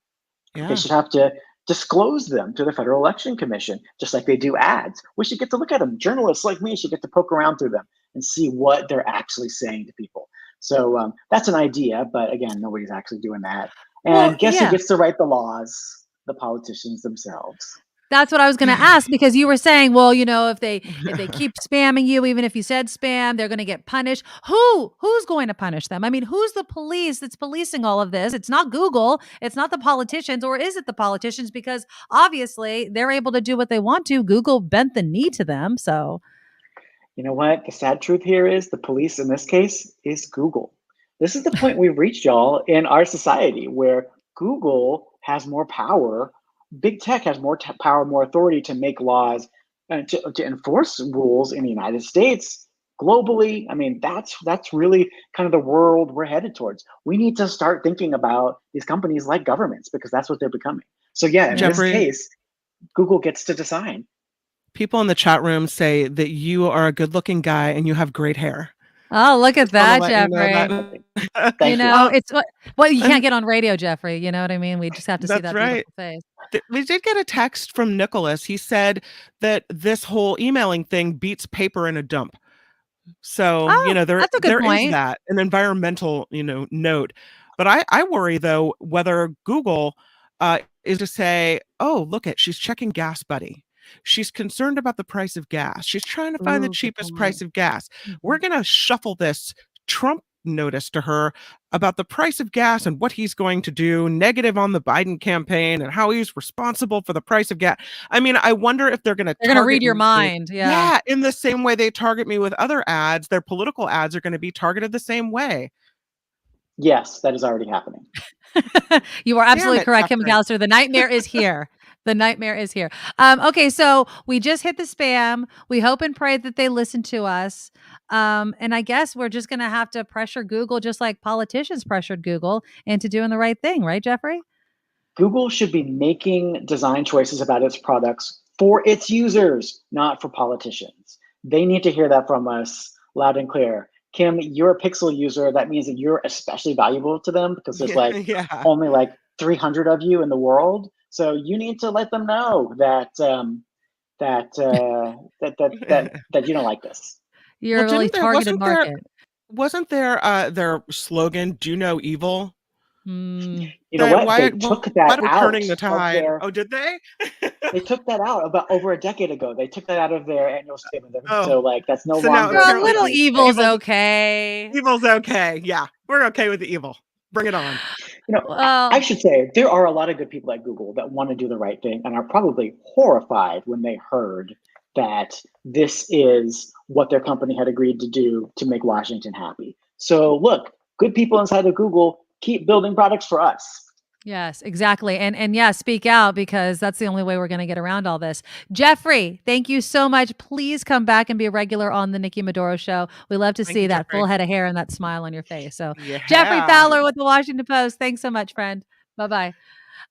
They Yeah. should have to disclose them to the Federal Election Commission, just like they do ads. We should get to look at them. Journalists like me should get to poke around through them and see what they're actually saying to people. So that's an idea, but again, nobody's actually doing that. Well, And guess who yeah. gets to write the laws? The politicians themselves. That's what I was gonna ask because you were saying, well, if they keep spamming you, even if you said spam, they're gonna get punished. Who's going to punish them? I mean, who's the police that's policing all of this? It's not Google, it's not the politicians, or is it the politicians? Because obviously they're able to do what they want to. Google bent the knee to them. So You know what? The sad truth here is the police in this case is Google. This is the point we've reached, y'all, in our society where Google has more power. Big tech has more power, more authority to make laws and to enforce rules in the United States, globally. I mean, that's really kind of the world we're headed towards. We need to start thinking about these companies like governments because that's what they're becoming. So yeah, in yeah. this Geoffrey, case, Google gets to decide. people in the chat room say that you are a good-looking guy and you have great hair. Oh, look at Just want to that, let you know Jeffrey. that. Thank you. It's what you can't And get on radio, Jeffrey. You know what I mean? We just have to see that's that right. beautiful face. We did get a text from Nicholas. He said that this whole emailing thing beats paper in a dump. So, Oh, there that's a good there is point. that, an environmental, note. But I worry though whether Google is to say, "Oh, look at she's checking Gas Buddy. She's concerned about the price of gas. She's trying to find the Ooh, good cheapest price point. of gas. We're Mhm. going to shuffle this Trump notice to her about the price of gas and what he's going to do, negative on the Biden campaign and how he's responsible for the price of gas." I mean, I wonder if they're going to They're gonna target read your me. mind. Yeah. Yeah, in the same way they target me with other ads, their political ads are going to be targeted the same way. Yes, that is already happening. You are Damn absolutely it, correct, Kim Geoffrey. McAllister. The nightmare is here. The nightmare is here. Okay, so we just hit the spam. We hope and pray that they listen to us. And I guess we're just going to have to pressure Google, just like politicians pressured Google into doing the right thing, right, Geoffrey? Google should be making design choices about its products for its users, not for politicians. They need to hear that from us loud and clear. Kim, you're a Pixel user. That means that you're especially valuable to them because there's like Yeah. only like 300 of you in the world. So you need to let them know that that you don't like this. You're Well, a really didn't there targeted market. wasn't there their slogan, "Do you know evil?" Mm, You know That what? why They took that we're out turning the of tide. their Oh, did they? they took that out about over a decade ago. They took that out of their annual statement. Oh, So like that's no so now longer the girl, apparently little company's evil's thing. evil's okay. evil's okay. Yeah, we're okay with the evil. Bring it on. You know, I Well, should say there are a lot of good people at Google that want to do the right thing and are probably horrified when they heard that this is what their company had agreed to do to make Washington happy. So look, good people inside of Google keep building products for us. yes, exactly. And yeah, speak out because that's the only way we're going to get around all this. Geoffrey, thank you so much. Please come back and be a regular on the Nikki Medoro show. We love to Thank see you, that full Geoffrey. head of hair and that smile on your face. So, Geoffrey Yeah. Fowler with the Washington Post. Thanks so much, friend. Bye-bye.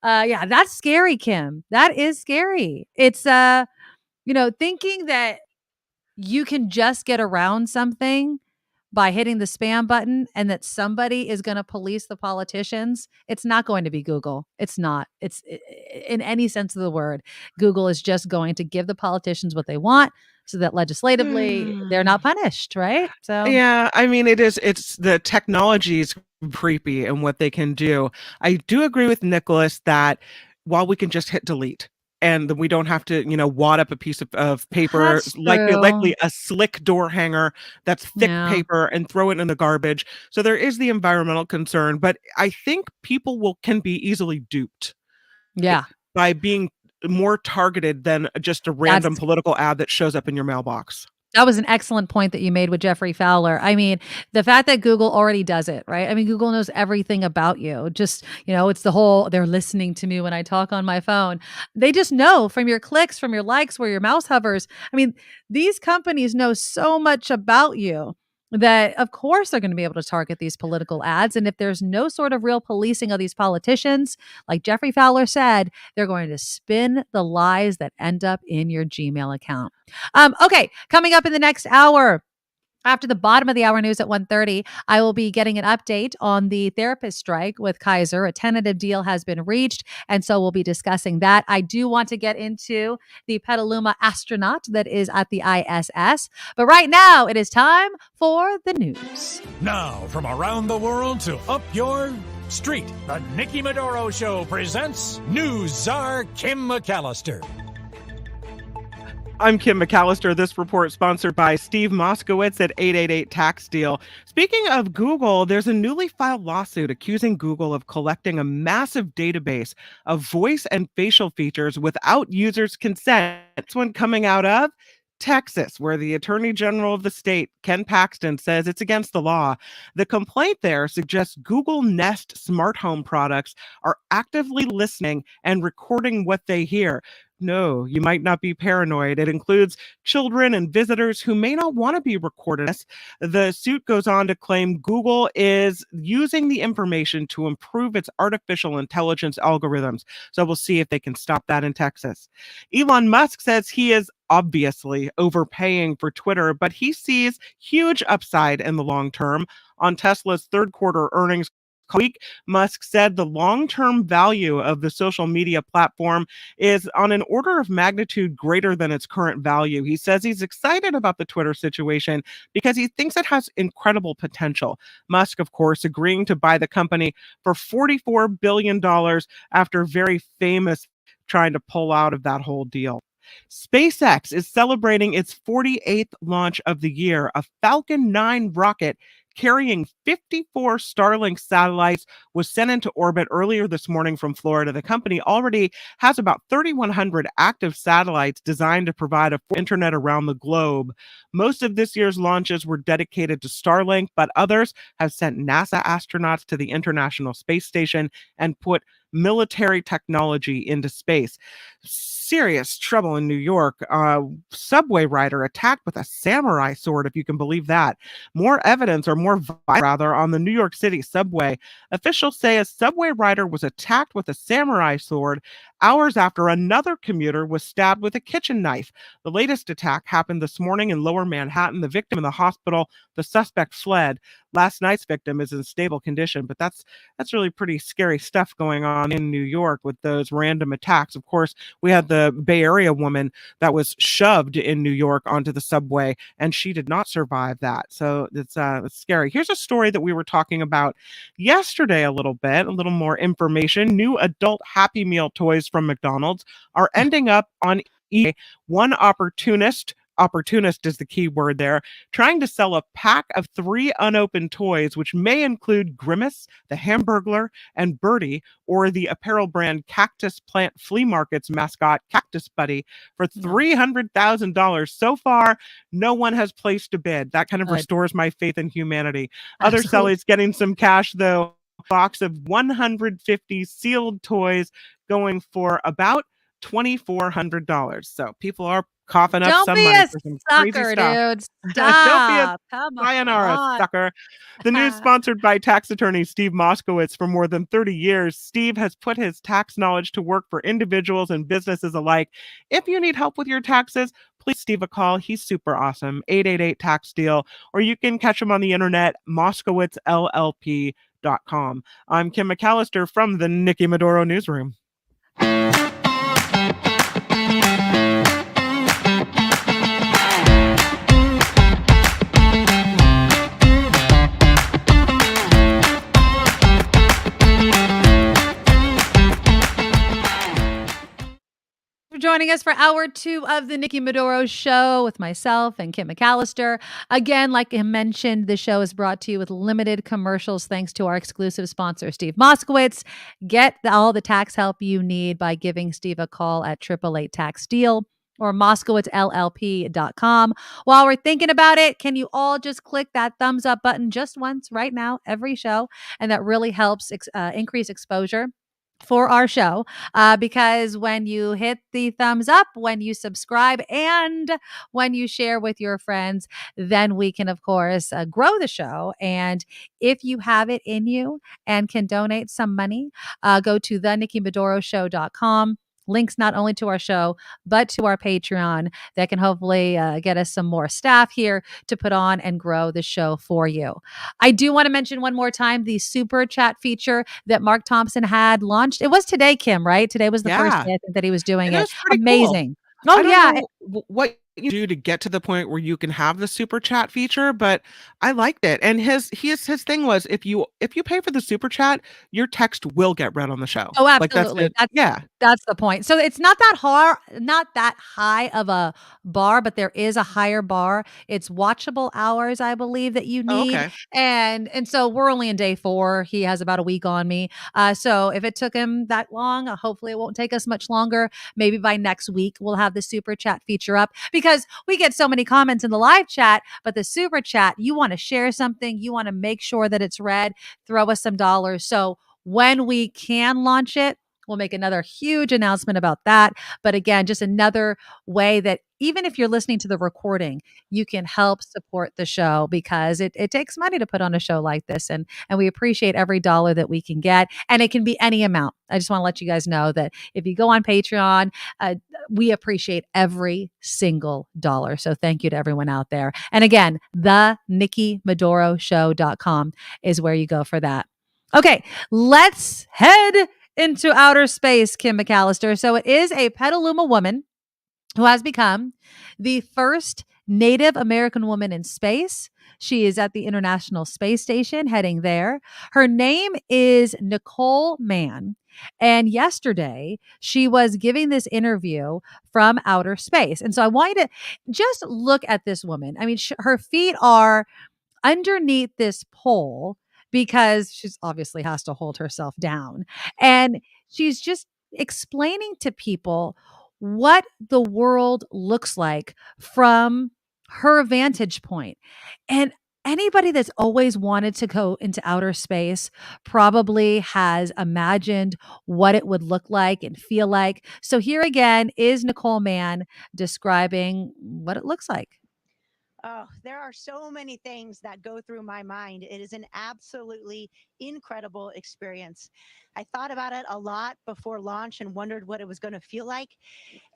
Yeah, that's scary, Kim. That is scary. It's thinking that you can just get around something by hitting the spam button and that somebody is going to police the politicians. It's not going to be Google. It's not. In any sense of the word. Google is just going to give the politicians what they want so that legislatively they're not punished, right? So, Yeah, I mean, it's the technology's creepy and what they can do. I do agree with Nicholas that while we can just hit delete and then we don't have to, wad up a piece of paper, that's likely true. a slick door hanger that's thick Yeah. paper and throw it in the garbage. So there is the environmental concern, but I think people can be easily duped Yeah. by being more targeted than just a random That's political ad that shows up in your mailbox. That was an excellent point that you made with Geoffrey Fowler. I mean, the fact that Google already does it, right? I mean, Google knows everything about you. Just, it's the whole they're listening to me when I talk on my phone. They just know from your clicks, from your likes, where your mouse hovers. I mean, these companies know so much about you that of course they're going to be able to target these political ads. And if there's no sort of real policing of these politicians, like Geoffrey Fowler said, they're going to spin the lies that end up in your Gmail account. Okay, coming up in the next hour, after the bottom of the hour news at 1:30, I will be getting an update on the therapist strike with Kaiser. A tentative deal has been reached, and so we'll be discussing that. I do want to get into the Petaluma astronaut that is at the ISS, but right now it is time for the news. Now, from around the world to up your street, the Nikki Medoro Show presents News Czar Kim McAllister. I'm Kim McAllister. This report sponsored by Steve Moskowitz at 888 Tax Deal. Speaking of Google, there's a newly filed lawsuit accusing Google of collecting a massive database of voice and facial features without users' consent. This one coming out of Texas, where the Attorney General of the state, Ken Paxton, says it's against the law. The complaint there suggests Google Nest smart home products are actively listening and recording what they hear. No, you might not be paranoid. It includes children and visitors who may not want to be recorded. The suit goes on to claim Google is using the information to improve its artificial intelligence algorithms. So we'll see if they can stop that in Texas. Elon Musk says he is obviously overpaying for Twitter, but he sees huge upside in the long term. On Tesla's third quarter earnings week, Musk said the long-term value of the social media platform is on an order of magnitude greater than its current value. He says he's excited about the Twitter situation because he thinks it has incredible potential. Musk, of course, agreeing to buy the company for $44 billion after very famous trying to pull out of that whole deal. SpaceX is celebrating its 48th launch of the year. A Falcon 9 rocket carrying 54 Starlink satellites was sent into orbit earlier this morning from Florida. The company already has about 3,100 active satellites designed to provide a internet around the globe. Most of this year's launches were dedicated to Starlink, but others have sent NASA astronauts to the International Space Station and put military technology into space. Serious trouble in New York. Subway rider attacked with a samurai sword, if you can believe that. More evidence, or more rather, on the New York City subway. Officials say a subway rider was attacked with a samurai sword hours after another commuter was stabbed with a kitchen knife. The latest attack happened this morning in Lower Manhattan. The victim in the hospital, the suspect fled. Last night's victim is in stable condition, but that's really pretty scary stuff going on in New York with those random attacks. Of course, we had the Bay Area woman that was shoved in New York onto the subway, and she did not survive that. So it's scary. Here's a story that we were talking about yesterday a little more information. New adult Happy Meal toys from McDonald's are ending up on eBay. One opportunist is the key word there, trying to sell a pack of 3 unopened toys, which may include Grimace, the Hamburglar, and Birdie, or the apparel brand Cactus Plant Flea Market's mascot, Cactus Buddy, for $300,000. So far, no one has placed a bid. That kind of restores my faith in humanity. Other Absolutely. sellers getting some cash, though. Box of 150 sealed toys going for about $2,400. So people are coughing up Don't some be money a for some crazy sucker, stuff. dude. Don't be a Stop. Come sayonara, on. sucker. The news sponsored by tax attorney Steve Moskowitz. For more than 30 years, Steve has put his tax knowledge to work for individuals and businesses alike. If you need help with your taxes, please Steve a call. He's super awesome. 888-TAX-DEAL. Or you can catch him on the internet, moskowitzllp.com. I'm Kim McAllister from the Nikki Medoro Newsroom. Joining us for hour 2 of the Nikki Medoro Show with myself and Kim McAllister. Again, like I mentioned, the show is brought to you with limited commercials thanks to our exclusive sponsor, Steve Moskowitz. Get all the tax help you need by giving Steve a call at 888-TAX-DEAL or moskowitzllp.com. While we're thinking about it, can you all just click that thumbs up button just once right now, every show? And that really helps increase exposure for our show, because when you hit the thumbs up, when you subscribe, and when you share with your friends, then we can, of course, grow the show. And if you have it in you and can donate some money, go to thenikkimedoroshow.com. Links not only to our show, but to our Patreon that can hopefully get us some more staff here to put on and grow the show for you. I do want to mention one more time the super chat feature that Mark Thompson had launched. It was today, Kim, right? Today was the first day I think that he was doing And it it. was pretty Amazing. cool. Oh, I don't yeah. know what you do to get to the point where you can have the super chat feature, but I liked it. And his thing was, if you pay for the super chat, your text will get read on the show. Oh, Like that's absolutely. it. Yeah. That's the point. So it's not that hard, not that high of a bar, but there is a higher bar. It's watchable hours, I believe, that you Oh, need. okay. And so we're only in day 4. He has about a week on me. So if it took him that long, hopefully it won't take us much longer. Maybe by next week we'll have the super chat feature up, because we get so many comments in the live chat, but the super chat, you want to share something, you want to make sure that it's read, throw us some dollars. So when we can launch it, we'll make another huge announcement about that. But again, just another way that even if you're listening to the recording, you can help support the show, because it takes money to put on a show like this. And we appreciate every dollar that we can get. And it can be any amount. I just want to let you guys know that if you go on Patreon, we appreciate every single dollar. So thank you to everyone out there. And again, the NikkiMedoroShow.com is where you go for that. Okay, let's head into outer space, Kim McAllister. So it is a Petaluma woman who has become the first Native American woman in space. She is at the International Space Station, heading there. Her name is Nicole Mann. And yesterday, she was giving this interview from outer space. And so I want you to just look at this woman. I mean, her feet are underneath this pole because she's obviously has to hold herself down. And she's just explaining to people what the world looks like from her vantage point. And anybody that's always wanted to go into outer space probably has imagined what it would look like and feel like. So here again is Nicole Mann describing what it looks like. Oh, there are so many things that go through my mind. It is an absolutely incredible experience. I thought about it a lot before launch and wondered what it was going to feel like.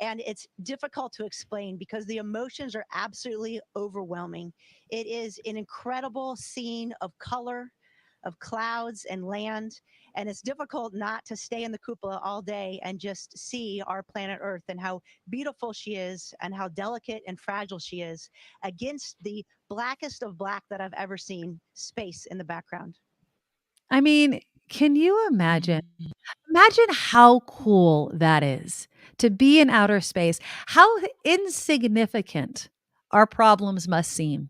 And it's difficult to explain because the emotions are absolutely overwhelming. It is an incredible scene of color, of clouds and land. And it's difficult not to stay in the cupola all day and just see our planet Earth and how beautiful she is and how delicate and fragile she is against the blackest of black that I've ever seen, space in the background. I mean, can you imagine? Imagine how cool that is to be in outer space. How insignificant our problems must seem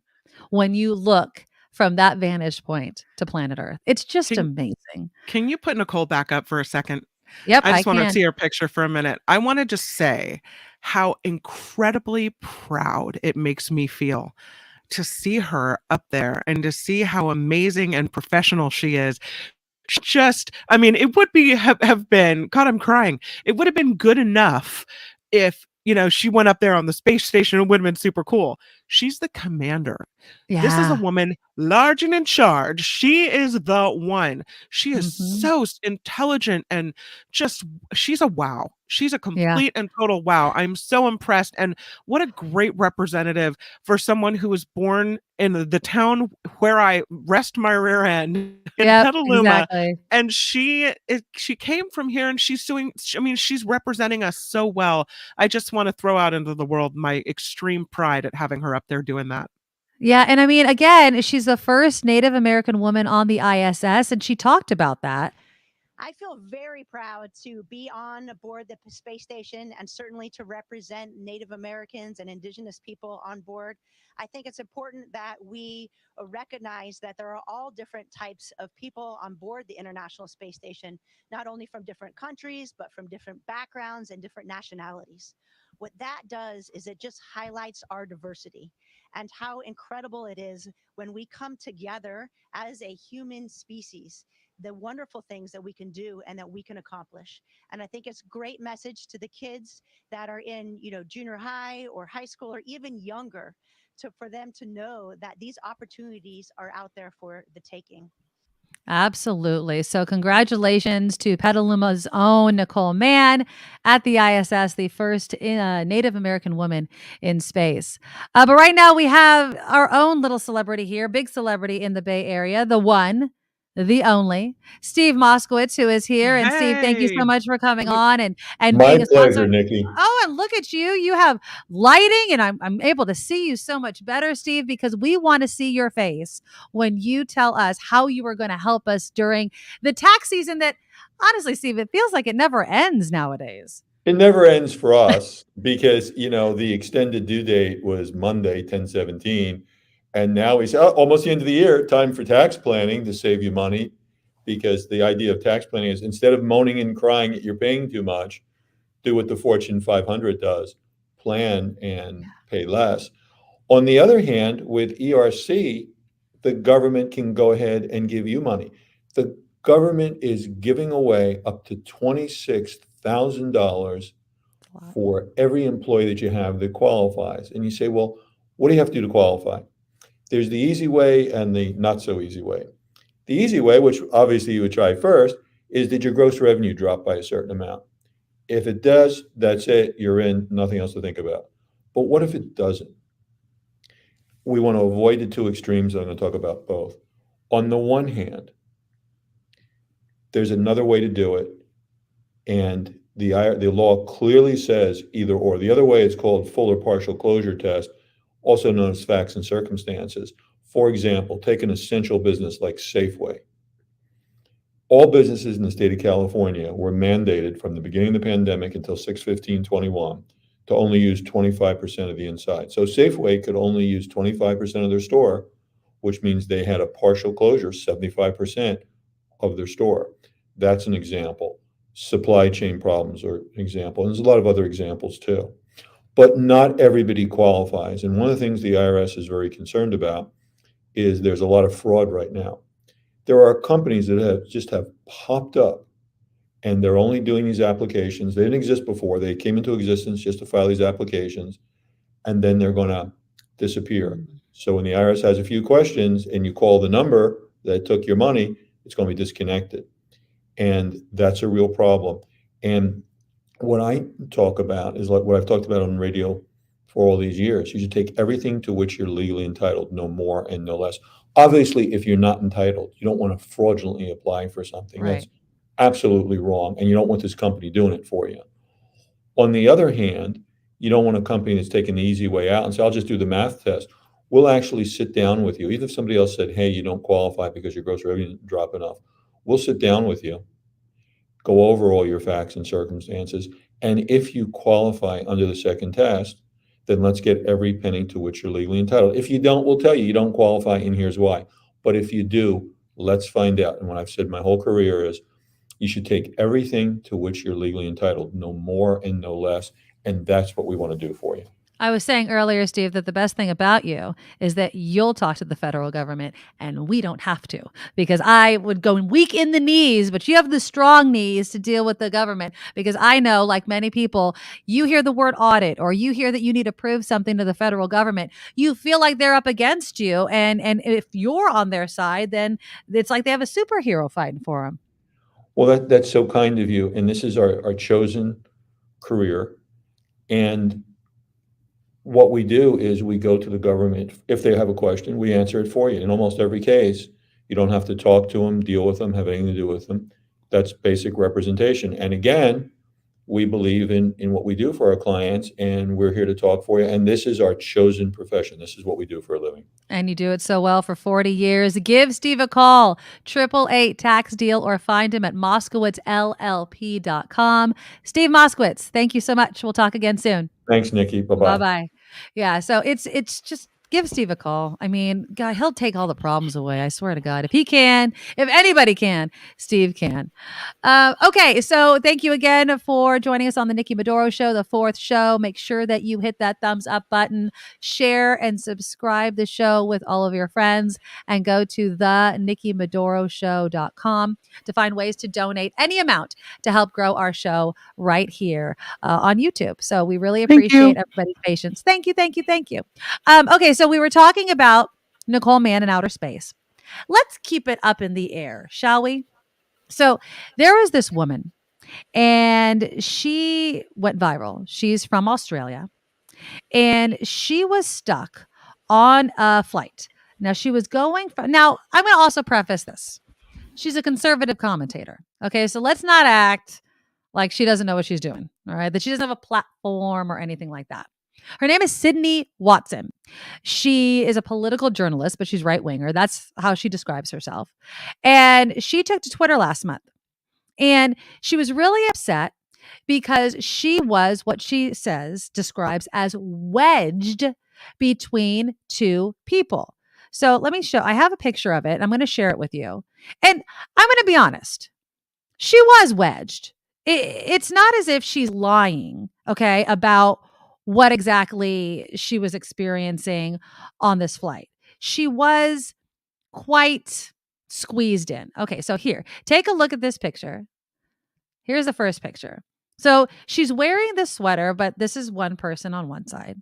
when you look from that vantage point to planet Earth. It's just Can amazing. can you put Nicole back up for a second? Yep, I I just want to can. see her picture for a minute. I want to just say how incredibly proud it makes me feel to see her up there and to see how amazing and professional she is. Just, I mean, it would be have been, God, I'm crying. It would have been good enough if, she went up there on the space station. It would have been super cool. She's the commander. This is a Yeah. woman large and in charge. She is the one. She is Mhm. so intelligent and just, she's a wow. She's a Yeah. complete and total wow. I'm so impressed. And what a great representative for someone who was born in the town where I rest my rear end in Yep, Petaluma. exactly. And she came from here and she's doing, I mean, she's representing us so well. I just want to throw out into the world my extreme pride at having her up there doing that. Yeah, and I mean, again, she's the first Native American woman on the ISS, and she talked about that. I feel very proud to be on board the space station and certainly to represent Native Americans and Indigenous people on board. I think it's important that we recognize that there are all different types of people on board the International Space Station, not only from different countries, but from different backgrounds and different nationalities. What that does is it just highlights our diversity and how incredible it is when we come together as a human species, the wonderful things that we can do and that we can accomplish. And I think it's a great message to the kids that are in, junior high or high school or even younger, for them to know that these opportunities are out there for the taking. Absolutely. So, congratulations to Petaluma's own Nicole Mann at the ISS, the first Native American woman in space. But right now, we have our own little celebrity here, big celebrity in the Bay Area, the one, the only, Steve Moskowitz, who is here. And Steve, thank you so Hey, much for coming look, on and My being a sponsor. pleasure, Nikki. Oh, and look at you. You have lighting, and I'm able to see you so much better, Steve, because we want to see your face when you tell us how you are going to help us during the tax season that, honestly, Steve, it feels like it never ends nowadays. It never ends for us because, the extended due date was Monday, 10/17. And now we say, oh, almost the end of the year, time for tax planning to save you money. Because the idea of tax planning is instead of moaning and crying that you're paying too much, do what the Fortune 500 does, plan and pay less. On the other hand, with ERC, the government can go ahead and give you money. The government is giving away up to $26,000 for every employee that you have that qualifies. And you say, well, what do you have to do to qualify? There's the easy way and the not so easy way. The easy way, which obviously you would try first, is that your gross revenue drop by a certain amount. If it does, that's it. You're in, nothing else to think about. But what if it doesn't? We want to avoid the two extremes. I'm going to talk about both. On the one hand, there's another way to do it, and the law clearly says either or. The other way is called full or partial closure test, also known as facts and circumstances. For example, take an essential business like Safeway. All businesses in the state of California were mandated from the beginning of the pandemic until 6/15/21 to only use 25% of the inside. So Safeway could only use 25% of their store which means they had a partial closure, 75% of their store. That's an example. Supply chain problems are an example. And there's a lot of other examples too. But not everybody qualifies. And one of the things the IRS is very concerned about is there's a lot of fraud right now. There are companies that just have popped up, and they're only doing these applications. They didn't exist before. They came into existence just to file these applications, and then they're going to disappear. So when the IRS has a few questions and you call the number that took your money, it's going to be disconnected. And that's a real problem. And what I talk about is like what I've talked about on radio for all these years. You should take everything to which you're legally entitled, no more and no less. Obviously, if you're not entitled, you don't want to fraudulently apply for something. Right. That's absolutely wrong. And you don't want this company doing it for you. On the other hand, you don't want a company that's taking the easy way out and say, I'll just do the math test. We'll actually sit down with you. Even if somebody else said, hey, you don't qualify because your gross revenue didn't drop enough, we'll sit down with you, go over all your facts and circumstances. And if you qualify under the second test, then let's get every penny to which you're legally entitled. If you don't, we'll tell you don't qualify, and here's why. But if you do, let's find out. And what I've said my whole career is you should take everything to which you're legally entitled, no more and no less. And that's what we want to do for you. I was saying earlier, Steve, that the best thing about you is that you'll talk to the federal government and we don't have to, because I would go weak in the knees, but you have the strong knees to deal with the government, because I know, like many people, you hear the word audit or you hear that you need to prove something to the federal government. You feel like they're up against you. And if you're on their side, then it's like they have a superhero fighting for them. Well, that's so kind of you. And this is our chosen career. And what we do is we go to the government. If they have a question, we answer it for you. In almost every case, you don't have to talk to them, deal with them, have anything to do with them. That's basic representation. And again, we believe in what we do for our clients, and we're here to talk for you. And this is our chosen profession. This is what we do for a living. And you do it so well for 40 years. Give Steve a call, 888-TAX-DEAL, or find him at MoskowitzLLP.com. Steve Moskowitz, thank you so much. We'll talk again soon. Thanks, Nikki. Bye-bye. Bye-bye. Yeah, so it's just give Steve a call. I mean, God, he'll take all the problems away. I swear to God. If he can, if anybody can, Steve can. Okay, so thank you again for joining us on the Nikki Medoro Show, the fourth show. Make sure that you hit that thumbs up button, share and subscribe the show with all of your friends, and go to the NikkiMedoroShow.com to find ways to donate any amount to help grow our show right here on YouTube. So we really appreciate everybody's patience. Thank you, thank you, thank you. Okay, so we were talking about Nicole Mann in outer space. Let's keep it up in the air, shall we? So there was this woman, and she went viral. She's from Australia, and she was stuck on a flight. Now, she was going from, now I'm going to also preface this. She's a conservative commentator. Okay, so let's not act like she doesn't know what she's doing. All right, that she doesn't have a platform or anything like that. Her name is Sydney Watson. She is a political journalist, but she's right-winger. That's how she describes herself. And she took to Twitter last month. And she was really upset because she was what she describes as wedged between two people. So let me show. I have a picture of it. I'm going to share it with you. And I'm going to be honest. She was wedged. It's not as if she's lying, okay, about what exactly she was experiencing on this flight. She was quite squeezed in. Okay, so here, take a look at this picture. Here's the first picture. So she's wearing this sweater, but this is one person on one side.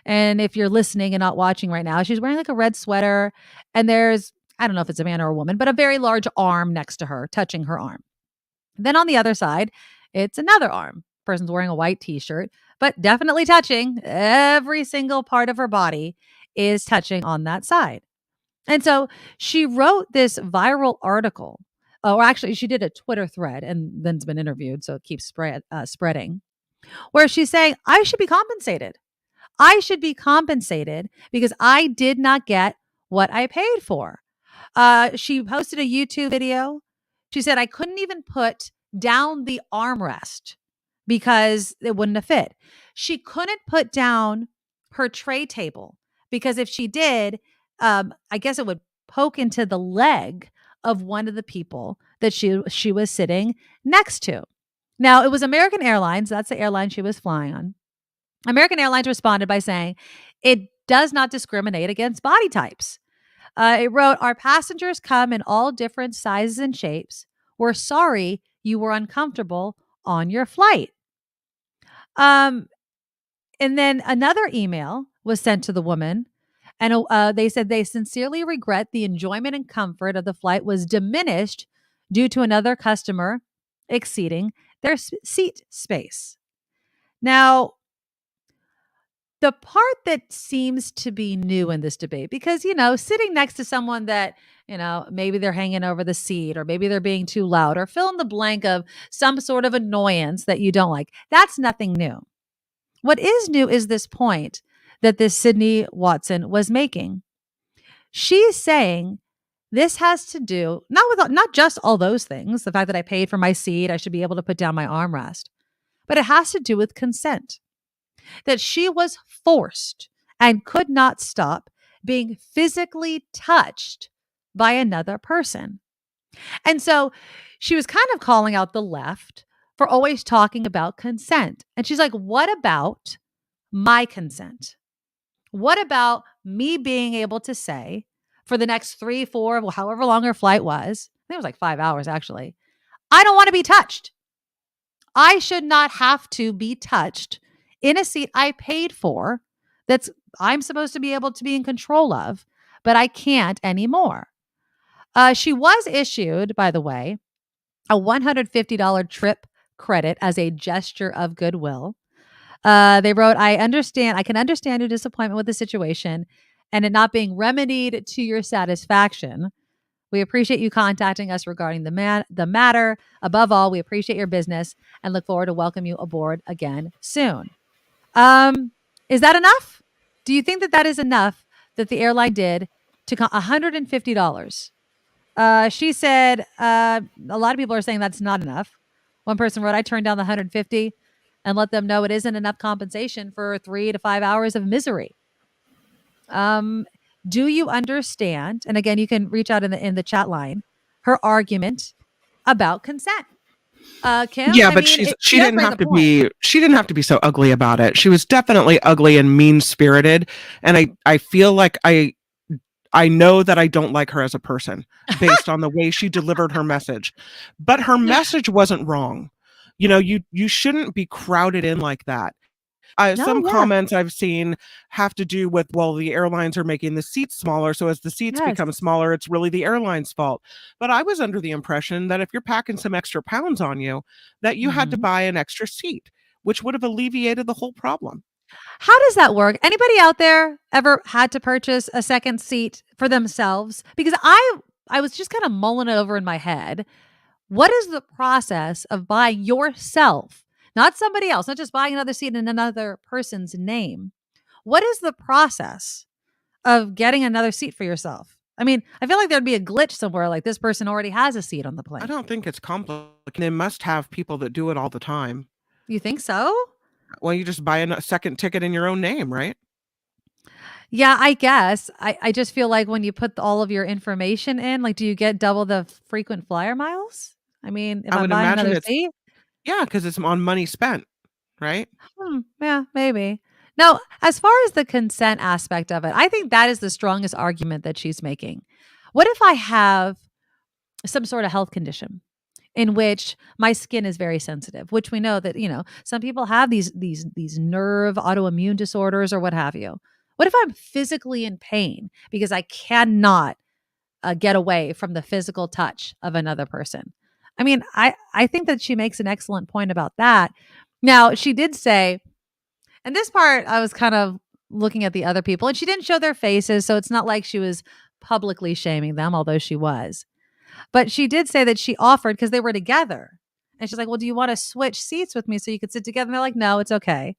And if you're listening and not watching right now, she's wearing like a red sweater, and there's, I don't know if it's a man or a woman, but a very large arm next to her, touching her arm. Then on the other side, it's another arm. Person's wearing a white t-shirt, but definitely touching. Every single part of her body is touching on that side. And so she wrote this viral article, or actually she did a Twitter thread and then's been interviewed, so it keeps spreading, where she's saying, I should be compensated. I should be compensated because I did not get what I paid for. She posted a YouTube video. She said, I couldn't even put down the armrest because it wouldn't have fit. She couldn't put down her tray table because if she did, I guess it would poke into the leg of one of the people that she was sitting next to. Now, it was American Airlines. That's the airline she was flying on. American Airlines responded by saying it does not discriminate against body types. It wrote, "Our passengers come in all different sizes and shapes. We're sorry you were uncomfortable on your flight." Um, and then another email was sent to the woman, and they said they sincerely regret the enjoyment and comfort of the flight was diminished due to another customer exceeding their seat space. Now, the part that seems to be new in this debate, because, sitting next to someone that, maybe they're hanging over the seat or maybe they're being too loud or fill in the blank of some sort of annoyance that you don't like, that's nothing new. What is new is this point that this Sydney Watson was making. She's saying this has to do not just all those things, the fact that I paid for my seat, I should be able to put down my armrest, but it has to do with consent. That she was forced and could not stop being physically touched by another person. And so she was kind of calling out the left for always talking about consent. And she's like, what about my consent? What about me being able to say for the next 3, 4, however long her flight was, I think it was like 5 hours actually, I don't want to be touched. I should not have to be touched in a seat I paid for that's I'm supposed to be able to be in control of, but I can't anymore. She was issued, by the way, a $150 trip credit as a gesture of goodwill. They wrote, I can understand your disappointment with the situation and it not being remedied to your satisfaction. We appreciate you contacting us regarding the matter. Above all, we appreciate your business and look forward to welcome you aboard again soon. Is that enough? Do you think that is enough that the airline did to $150? She said, a lot of people are saying that's not enough. One person wrote, I turned down the 150 and let them know it isn't enough compensation for 3 to 5 hours of misery. Do you understand? And again, you can reach out in the chat line, her argument about consent. Kim? Yeah, but she didn't have to be so ugly about it. She was definitely ugly and mean-spirited. And I feel like I know that I don't like her as a person based on the way she delivered her message. But her message wasn't wrong. You shouldn't be crowded in like that. Comments I've seen have to do with, well, the airlines are making the seats smaller. So as the seats become smaller, it's really the airline's fault. But I was under the impression that if you're packing some extra pounds on you, that you had to buy an extra seat, which would have alleviated the whole problem. How does that work? Anybody out there ever had to purchase a second seat for themselves? Because I was just kind of mulling it over in my head. What is the process of buying yourself? Not somebody else, not just buying another seat in another person's name. What is the process of getting another seat for yourself? I mean, I feel like there'd be a glitch somewhere, like this person already has a seat on the plane. I don't think it's complicated. They must have people that do it all the time. You think so? Well, you just buy a second ticket in your own name, right? Yeah, I guess. I just feel like when you put all of your information in, like, do you get double the frequent flyer miles? I mean, if I'm buying another seat? Yeah, because it's on money spent, right? Yeah, maybe. Now, as far as the consent aspect of it, I think that is the strongest argument that she's making. What if I have some sort of health condition in which my skin is very sensitive, which we know that, some people have these nerve autoimmune disorders or what have you. What if I'm physically in pain because I cannot get away from the physical touch of another person? I mean, I think that she makes an excellent point about that. Now, she did say, and this part I was kind of looking at the other people, and she didn't show their faces, so it's not like she was publicly shaming them, although she was. But she did say that she offered, because they were together. And she's like, well, do you want to switch seats with me so you could sit together? And they're like, no, it's okay.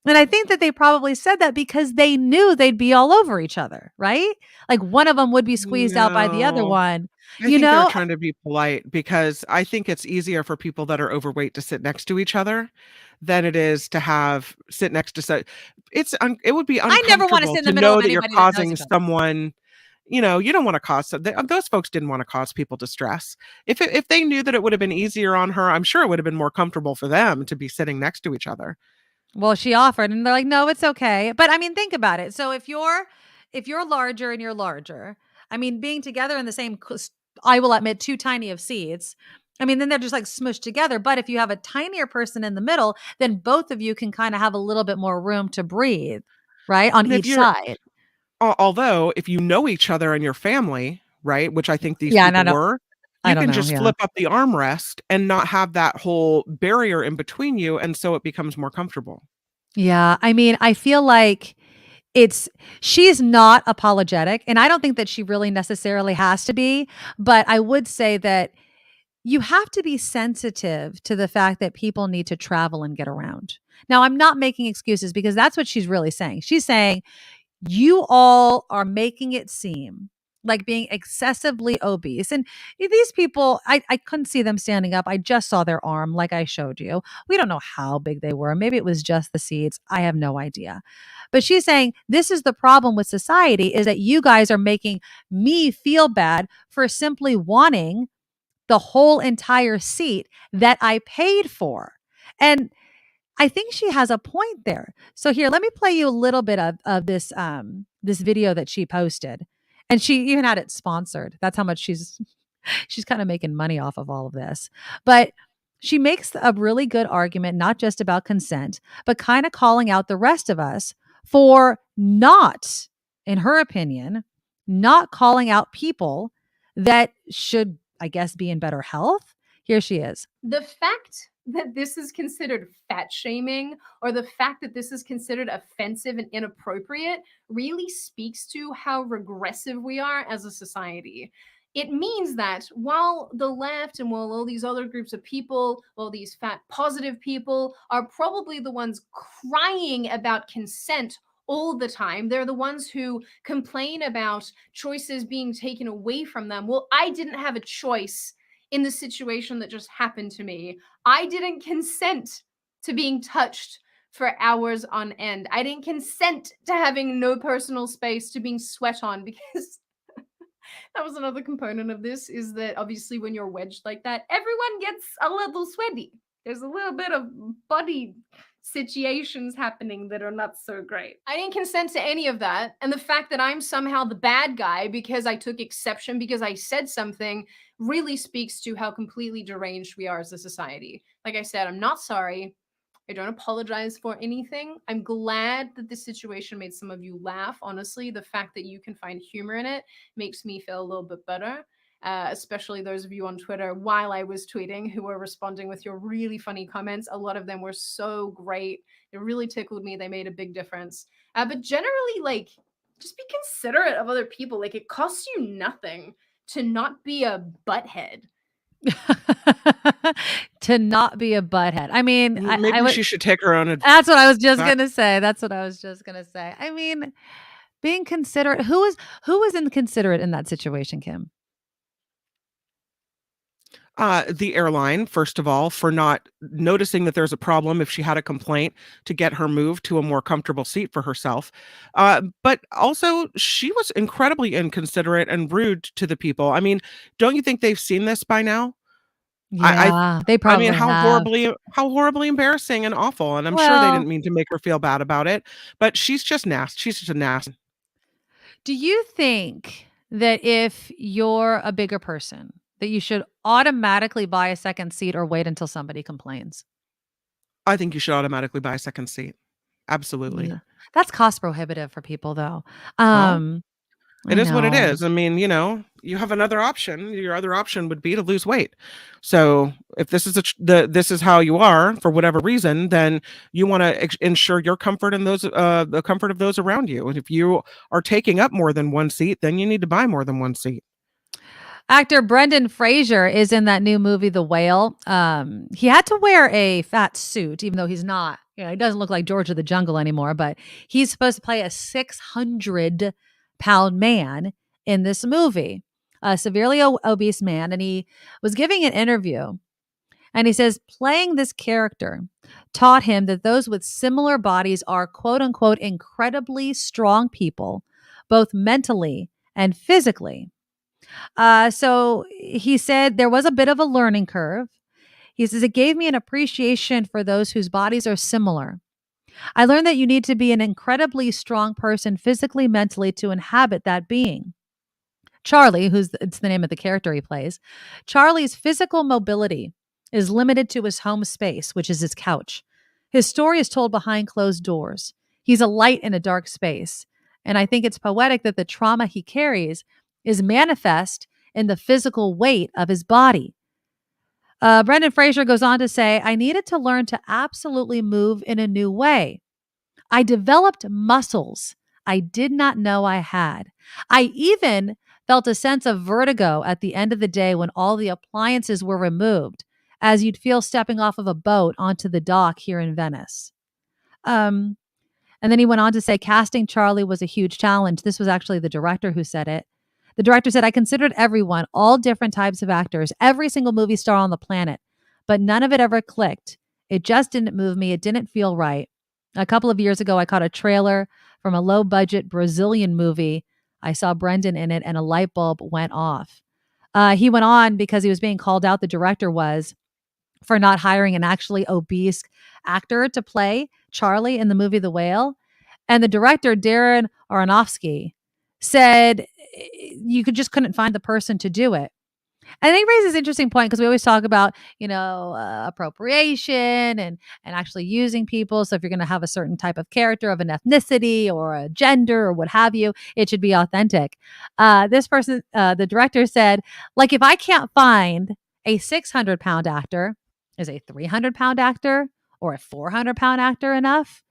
And I think that they probably said that because they knew they'd be all over each other, right? Like one of them would be squeezed out by the other one. I think they're trying to be polite because I think it's easier for people that are overweight to sit next to each other than it is to sit next to. It would be uncomfortable I never want to sit in the middle know of that you're anybody causing someone you don't want to cause those folks didn't want to cause people distress. If they knew that it would have been easier on her, I'm sure it would have been more comfortable for them to be sitting next to each other. Well, she offered and they're like, "No, it's okay." But I mean, think about it. So if you're larger and you're larger, I mean, being together in the same I will admit too tiny of seats. I mean, then they're just like smushed together. But if you have a tinier person in the middle, then both of you can kind of have a little bit more room to breathe, right? On And if each you're side. although if you know each other and your family, right, which I think these Yeah, and people were, I you don't can know. just Yeah. flip up the armrest and not have that whole barrier in between you, and so it becomes more comfortable. Yeah. I mean, I feel like it's she's not apologetic, and I don't think that she really necessarily has to be, but I would say that you have to be sensitive to the fact that people need to travel and get around. Now, I'm not making excuses because that's what she's really saying. She's saying you all are making it seem like being excessively obese. And these people, I couldn't see them standing up. I just saw their arm, like I showed you. We don't know how big they were. Maybe it was just the seeds. I have no idea. But she's saying this is the problem with society is that you guys are making me feel bad for simply wanting the whole entire seat that I paid for. And I think she has a point there. So here, let me play you a little bit of this video that she posted. And she even had it sponsored. That's how much she's kind of making money off of all of this. But she makes a really good argument, not just about consent, but kind of calling out the rest of us for not, in her opinion, not calling out people that should, I guess, be in better health. Here she is. The fact that this is considered fat shaming or the fact that this is considered offensive and inappropriate really speaks to how regressive we are as a society. It means that while the left and while all these other groups of people, all these fat positive people are probably the ones crying about consent all the time, they're the ones who complain about choices being taken away from them. Well, I didn't have a choice in the situation that just happened to me. I didn't consent to being touched for hours on end. I didn't consent to having no personal space, to being sweat on, because that was another component of this, is that obviously when you're wedged like that, everyone gets a little sweaty. There's a little bit of body situations happening that are not so great. I didn't consent to any of that. And the fact that I'm somehow the bad guy because I took exception, because I said something, really speaks to how completely deranged we are as a society. Like I said, I'm not sorry. I don't apologize for anything. I'm glad that this situation made some of you laugh. Honestly, the fact that you can find humor in it makes me feel a little bit better. Especially those of you on Twitter while I was tweeting who were responding with your really funny comments. A lot of them were so great. It really tickled me. They made a big difference. But generally, like, just be considerate of other people. Like, it costs you nothing to not be a butthead. To not be a butthead. I mean, maybe she should take her own advice. That's what I was just gonna say. That's what I was just gonna say. I mean, being considerate. Who was inconsiderate in that situation, Kim? The airline, first of all, for not noticing that there's a problem if she had a complaint to get her moved to a more comfortable seat for herself. But also, she was incredibly inconsiderate and rude to the people. I mean, don't you think they've seen this by now? Yeah, they I probably mean, have. how horribly embarrassing and awful. And I'm sure they didn't mean to make her feel bad about it. But she's just nasty. She's just a nasty. Do you think that if you're a bigger person, that you should automatically buy a second seat or wait until somebody complains? I think you should automatically buy a second seat. Absolutely. Yeah. That's cost prohibitive for people, though. Well, I it is what it know. is. I mean, you have another option. Your other option would be to lose weight. So if this is this is how you are for whatever reason, then you want to ensure your comfort and the comfort of those around you. And if you are taking up more than one seat, then you need to buy more than one seat. Actor Brendan Fraser is in that new movie, The Whale. He had to wear a fat suit, even though he's not. He doesn't look like George of the Jungle anymore, but he's supposed to play a 600-pound man in this movie, a severely obese man. And he was giving an interview, and he says playing this character taught him that those with similar bodies are, quote unquote, incredibly strong people, both mentally and physically. So he said there was a bit of a learning curve. He says, it gave me an appreciation for those whose bodies are similar. I learned that you need to be an incredibly strong person physically, mentally to inhabit that being. Charlie, it's the name of the character he plays, Charlie's physical mobility is limited to his home space, which is his couch. His story is told behind closed doors. He's a light in a dark space. And I think it's poetic that the trauma he carries is manifest in the physical weight of his body. Brendan Fraser goes on to say, I needed to learn to absolutely move in a new way. I developed muscles I did not know I had. I even felt a sense of vertigo at the end of the day when all the appliances were removed, as you'd feel stepping off of a boat onto the dock here in Venice. And then he went on to say, casting Charlie was a huge challenge. This was actually the director who said it. The director said, I considered everyone, all different types of actors, every single movie star on the planet, but none of it ever clicked. It just didn't move me. It didn't feel right. A couple of years ago, I caught a trailer from a low-budget Brazilian movie. I saw Brendan in it, and a light bulb went off. He went on because he was being called out, the director was, for not hiring an actually obese actor to play Charlie in the movie The Whale. And the director, Darren Aronofsky, said you couldn't find the person to do it. And then he raises an interesting point because we always talk about, appropriation and actually using people. So if you're going to have a certain type of character of an ethnicity or a gender or what have you, it should be authentic. This person, the director said, like, if I can't find a 600-pound actor, is a 300-pound actor or a 400-pound actor enough?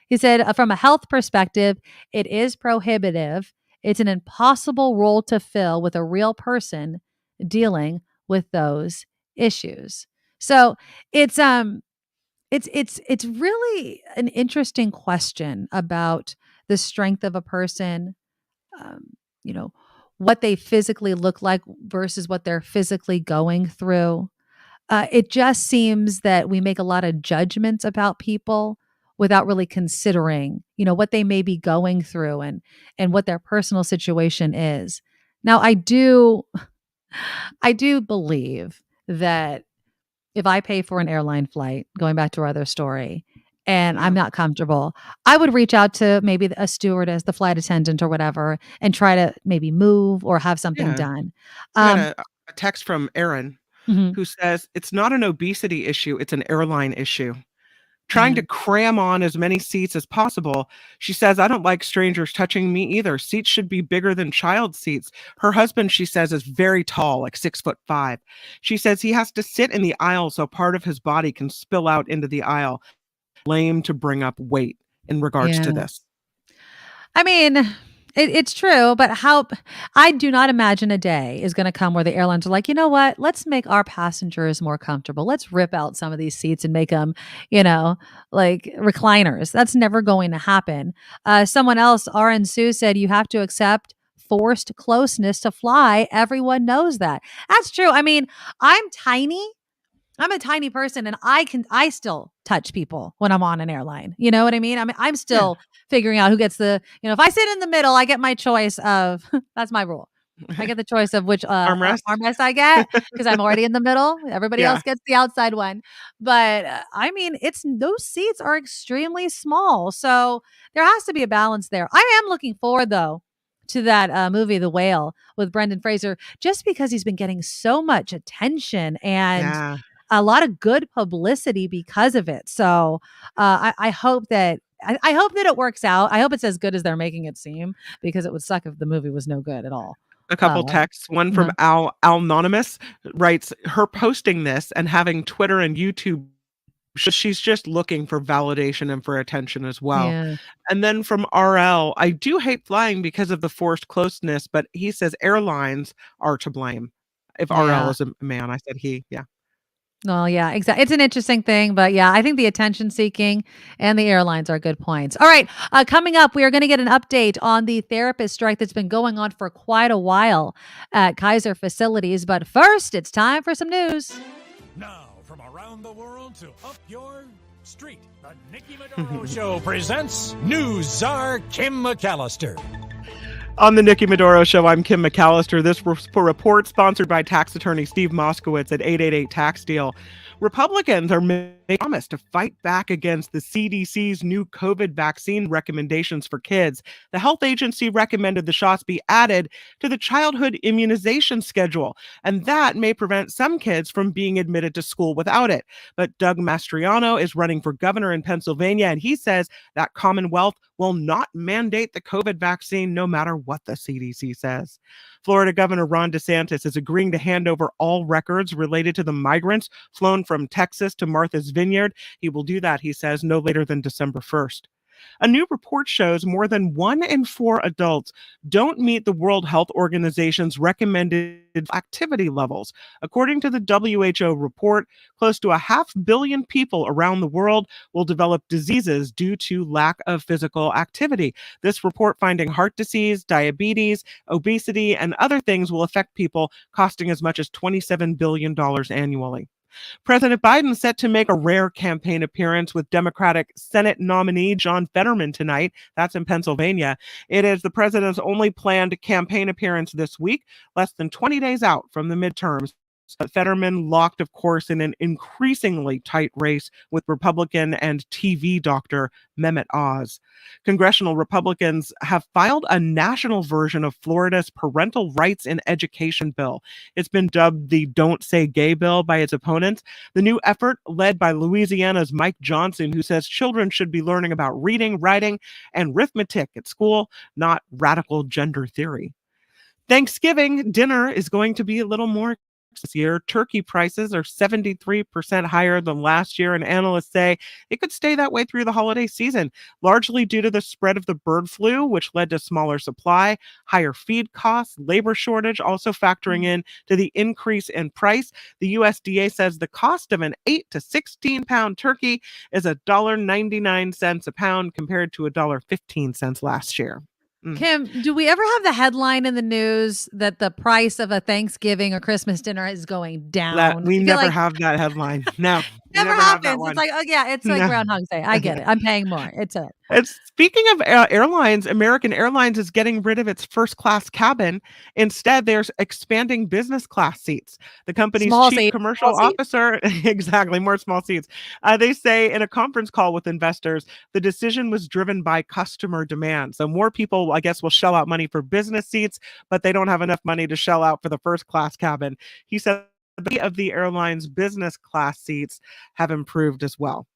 He said, from a health perspective, it is prohibitive. It's an impossible role to fill with a real person dealing with those issues. So it's really an interesting question about the strength of a person, what they physically look like versus what they're physically going through. It just seems that we make a lot of judgments about people without really considering, what they may be going through and what their personal situation is. Now, I do believe that if I pay for an airline flight, going back to our other story, and I'm not comfortable, I would reach out to maybe a stewardess, the flight attendant or whatever, and try to maybe move or have something done. I got a text from Aaron Mhm. who says, it's not an obesity issue, it's an airline issue. Trying to cram on as many seats as possible. She says, I don't like strangers touching me either. Seats should be bigger than child seats. Her husband, she says, is very tall, like 6'5". She says he has to sit in the aisle so part of his body can spill out into the aisle. Lame to bring up weight in regards to this. I mean, it's true, but I do not imagine a day is going to come where the airlines are like, you know what? Let's make our passengers more comfortable. Let's rip out some of these seats and make them, like recliners. That's never going to happen. Someone else, RN Sue, said you have to accept forced closeness to fly. Everyone knows that. That's true. I mean, I'm tiny. I'm a tiny person and I still touch people when I'm on an airline. You know what I mean? I mean, I'm still figuring out who gets if I sit in the middle, I get my choice of, that's my rule. I get the choice of which armrest I get because I'm already in the middle. Everybody else gets the outside one. But I mean, those seats are extremely small. So there has to be a balance there. I am looking forward though to that movie, The Whale, with Brendan Fraser, just because he's been getting so much attention and a lot of good publicity because of it. So I hope that it works out. I hope it's as good as they're making it seem, because it would suck if the movie was no good at all. A couple texts. One from Al Anonymous writes, her posting this and having Twitter and YouTube, she's just looking for validation and for attention as well. Yeah. And then from RL, I do hate flying because of the forced closeness, but he says airlines are to blame. If RL is a man, I said he. Yeah. Well, yeah, exactly. It's an interesting thing, but yeah, I think the attention seeking and the airlines are good points. All right. Coming up, we are going to get an update on the therapist strike that's been going on for quite a while at Kaiser facilities. But first, it's time for some news. Now, from around the world to up your street, the Nikki Medoro Show presents News Czar Kim McAllister. On the Nikki Medoro Show, I'm Kim McAllister. This report sponsored by tax attorney Steve Moskowitz at 888 Tax Deal. Republicans are making a promise to fight back against the CDC's new COVID vaccine recommendations for kids. The health agency recommended the shots be added to the childhood immunization schedule, and that may prevent some kids from being admitted to school without it. But Doug Mastriano is running for governor in Pennsylvania, and he says that Commonwealth will not mandate the COVID vaccine no matter what the CDC says. Florida Governor Ron DeSantis is agreeing to hand over all records related to the migrants flown from Texas to Martha's Vineyard. He will do that, he says, no later than December 1st. A new report shows more than 1 in 4 adults don't meet the World Health Organization's recommended activity levels. According to the WHO report, close to 500 million people around the world will develop diseases due to lack of physical activity. This report finding heart disease, diabetes, obesity, and other things will affect people, costing as much as $27 billion annually. President Biden set to make a rare campaign appearance with Democratic Senate nominee John Fetterman tonight. That's in Pennsylvania. It is the president's only planned campaign appearance this week, less than 20 days out from the midterms. Fetterman locked, of course, in an increasingly tight race with Republican and TV doctor Mehmet Oz. Congressional Republicans have filed a national version of Florida's Parental Rights in Education bill. It's been dubbed the Don't Say Gay bill by its opponents. The new effort, led by Louisiana's Mike Johnson, who says children should be learning about reading, writing, and arithmetic at school, not radical gender theory. Thanksgiving dinner is going to be a little more this year. Turkey prices are 73% higher than last year, and analysts say it could stay that way through the holiday season, largely due to the spread of the bird flu, which led to smaller supply, higher feed costs, labor shortage, also factoring in to the increase in price. The USDA says the cost of an 8 to 16 pound turkey is $1.99 a pound compared to $1.15 last year. Kim, do we ever have the headline in the news that the price of a Thanksgiving or Christmas dinner is going down? We I feel never like have that headline. No, we never never have that happens. one. It's like, oh yeah, it's like No. Groundhog Day. I get it. I'm paying more. It's a It's speaking of airlines, American Airlines is getting rid of its first class cabin. Instead, they're expanding business class seats. The company's Small chief seats, commercial small seats. officer, exactly, more small seats. They say in a conference call with investors, the decision was driven by customer demand. So more people, I guess, will shell out money for business seats, but they don't have enough money to shell out for the first class cabin. He said many of the airline's business class seats have improved as well.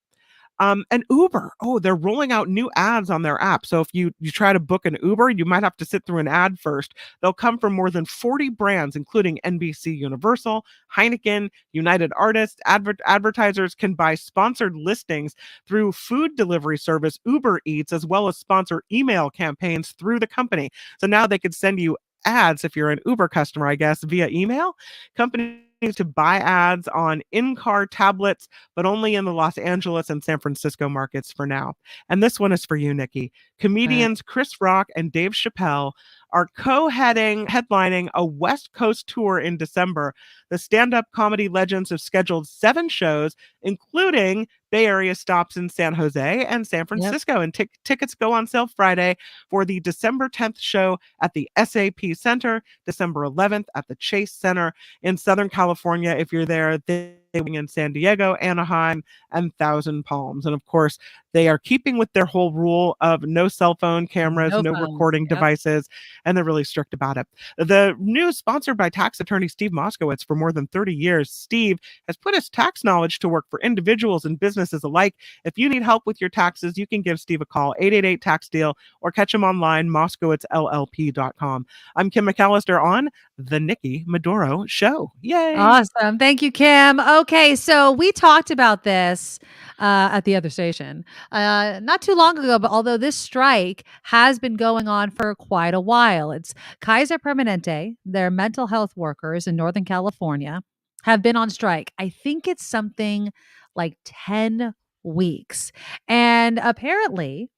And Uber, they're rolling out new ads on their app. So if you try to book an Uber, you might have to sit through an ad first. They'll come from more than 40 brands, including NBC Universal, Heineken, United Artists. Advertisers can buy sponsored listings through food delivery service Uber Eats, as well as sponsor email campaigns through the company. So now they could send you ads if you're an Uber customer, I guess, via email. Companies to buy ads on in-car tablets, but only in the Los Angeles and San Francisco markets for now. And this one is for you, Nikki. Comedians Chris Rock and Dave Chappelle are headlining a West Coast tour in December. The stand-up comedy legends have scheduled 7 shows, including Bay Area stops in San Jose and San Francisco. And tickets go on sale Friday for the December 10th show at the SAP Center, December 11th at the Chase Center in Southern California. If you're there, they're in San Diego, Anaheim, and Thousand Palms. And of course, they are keeping with their whole rule of no cell phone cameras, no phones. recording devices, and they're really strict about it. The news sponsored by tax attorney Steve Moskowitz for more than 30 years. Steve has put his tax knowledge to work for individuals and businesses alike. If you need help with your taxes, you can give Steve a call, 888-TAX-DEAL, or catch him online, moskowitzllp.com. I'm Kim McAllister on The Nikki Medoro Show. Yay! Awesome. Thank you, Kim. Okay, so we talked about this at the other station not too long ago, but although this strike has been going on for quite a while, it's Kaiser Permanente, their mental health workers in Northern California, have been on strike. I think it's something like 10 weeks. And apparently,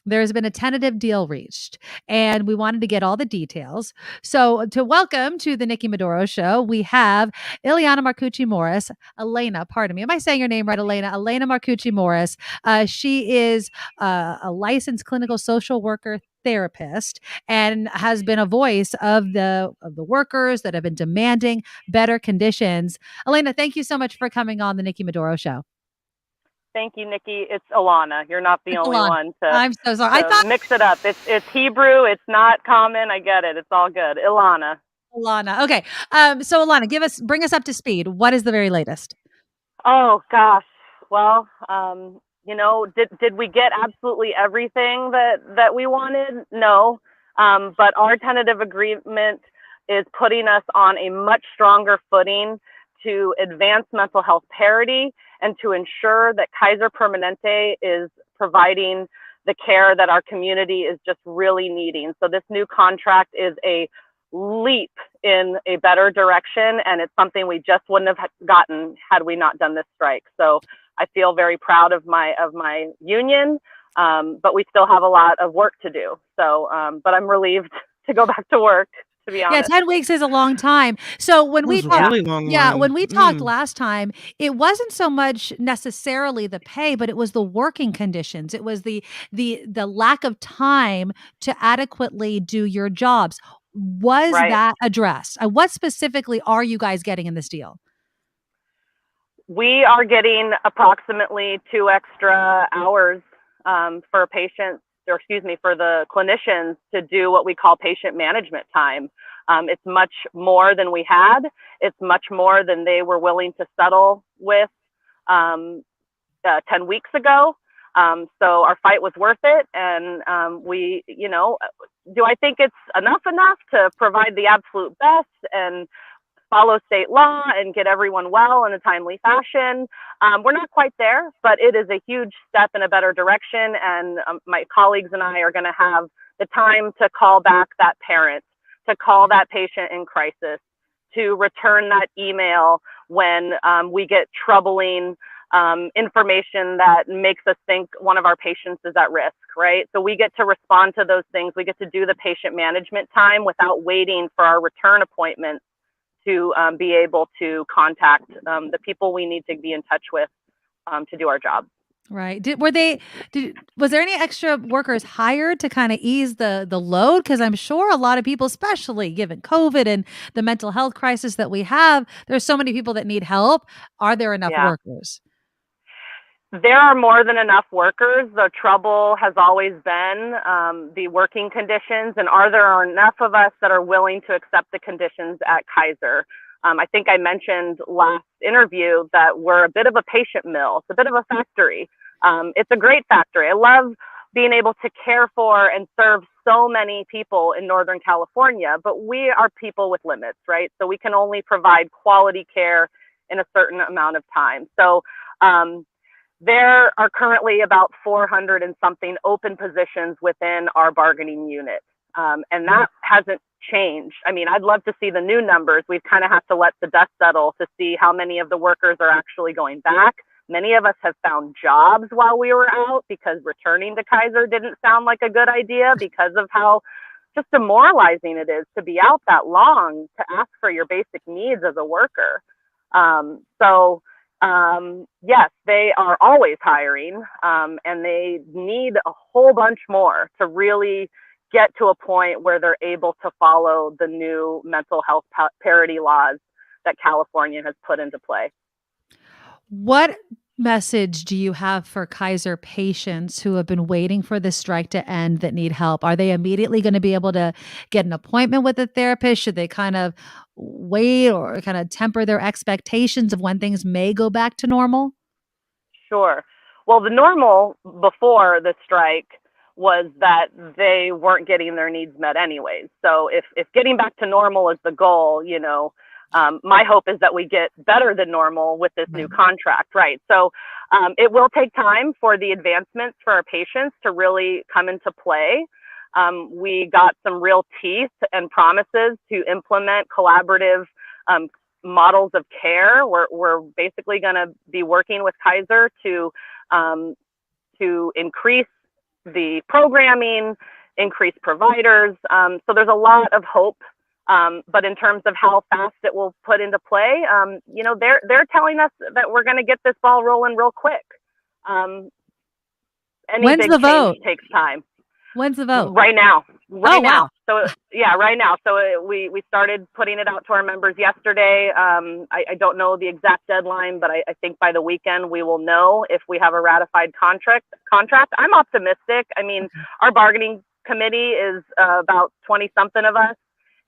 there's been a tentative deal reached, and we wanted to get all the details. So, to welcome to the Nikki Medoro Show, we have Elena Marcucci Morris. Elena, pardon me. Am I saying your name right, Elena? Elena Marcucci Morris. She is a licensed clinical social worker, therapist and has been a voice of the workers that have been demanding better conditions. Elena, thank you so much for coming on the Nikki Medoro Show. Thank you, Nikki. It's Ilana. You're not the It's only Ilana. one to, I'm so sorry. I thought mix it up. It's Hebrew. It's not common. I get it. It's all good. Ilana. Ilana. Okay. So Ilana, bring us up to speed. What is the very latest? Oh gosh. Well, did we get absolutely everything that we wanted? No. But our tentative agreement is putting us on a much stronger footing to advance mental health parity and to ensure that Kaiser Permanente is providing the care that our community is just really needing. So this new contract is a leap in a better direction, and it's something we just wouldn't have gotten had we not done this strike. So I feel very proud of my union, but we still have a lot of work to do. So, but I'm relieved to go back to work, to be honest. Yeah, 10 weeks is a long time. So when we talked, really long when we talked Mm. last time, it wasn't so much necessarily the pay, but it was the working conditions. It was the lack of time to adequately do your jobs. Was Right. that addressed? What specifically are you guys getting in this deal? We are getting approximately 2 extra hours for patients, or excuse me, for the clinicians to do what we call patient management time. It's much more than we had. It's much more than they were willing to settle with 10 weeks ago. So our fight was worth it. And do I think it's enough to provide the absolute best and follow state law and get everyone well in a timely fashion? We're not quite there, but it is a huge step in a better direction. And my colleagues and I are going to have the time to call back that parent, to call that patient in crisis, to return that email when we get troubling information that makes us think one of our patients is at risk, right? So we get to respond to those things. We get to do the patient management time without waiting for our return appointments to be able to contact the people we need to be in touch with to do our job. Right. Was there any extra workers hired to kind of ease the load? Because I'm sure a lot of people, especially given COVID and the mental health crisis that we have, there's so many people that need help. Are there enough workers? There are more than enough workers. The trouble has always been the working conditions, and are there enough of us that are willing to accept the conditions at Kaiser? I think I mentioned last interview that we're a bit of a patient mill. It's a bit of a factory. It's a great factory. I love being able to care for and serve so many people in Northern California, but we are people with limits, right? So we can only provide quality care in a certain amount of time. So there are currently about 400 and something open positions within our bargaining unit. And that hasn't changed. I mean, I'd love to see the new numbers. We've kind of have to let the dust settle to see how many of the workers are actually going back. Many of us have found jobs while we were out because returning to Kaiser didn't sound like a good idea because of how just demoralizing it is to be out that long to ask for your basic needs as a worker. Yes, they are always hiring, and they need a whole bunch more to really get to a point where they're able to follow the new mental health parity laws that California has put into play. What message do you have for Kaiser patients who have been waiting for this strike to end that need help? Are they immediately going to be able to get an appointment with a therapist? Should they kind of wait or kind of temper their expectations of when things may go back to normal? Sure. Well, the normal before the strike was that they weren't getting their needs met anyways. So if getting back to normal is the goal, my hope is that we get better than normal with this new contract, right? So it will take time for the advancements for our patients to really come into play. We got some real teeth and promises to implement collaborative models of care. We're basically going to be working with Kaiser to increase the programming, increase providers. So there's a lot of hope. But in terms of how fast it will put into play, they're telling us that we're going to get this ball rolling real quick. When's the vote? Takes time. When's the vote? Right now. Right Oh, wow. now. So yeah, right now. So we started putting it out to our members yesterday. I don't know the exact deadline, but I think by the weekend we will know if we have a ratified contract. I'm optimistic. I mean, our bargaining committee is about 20 something of us,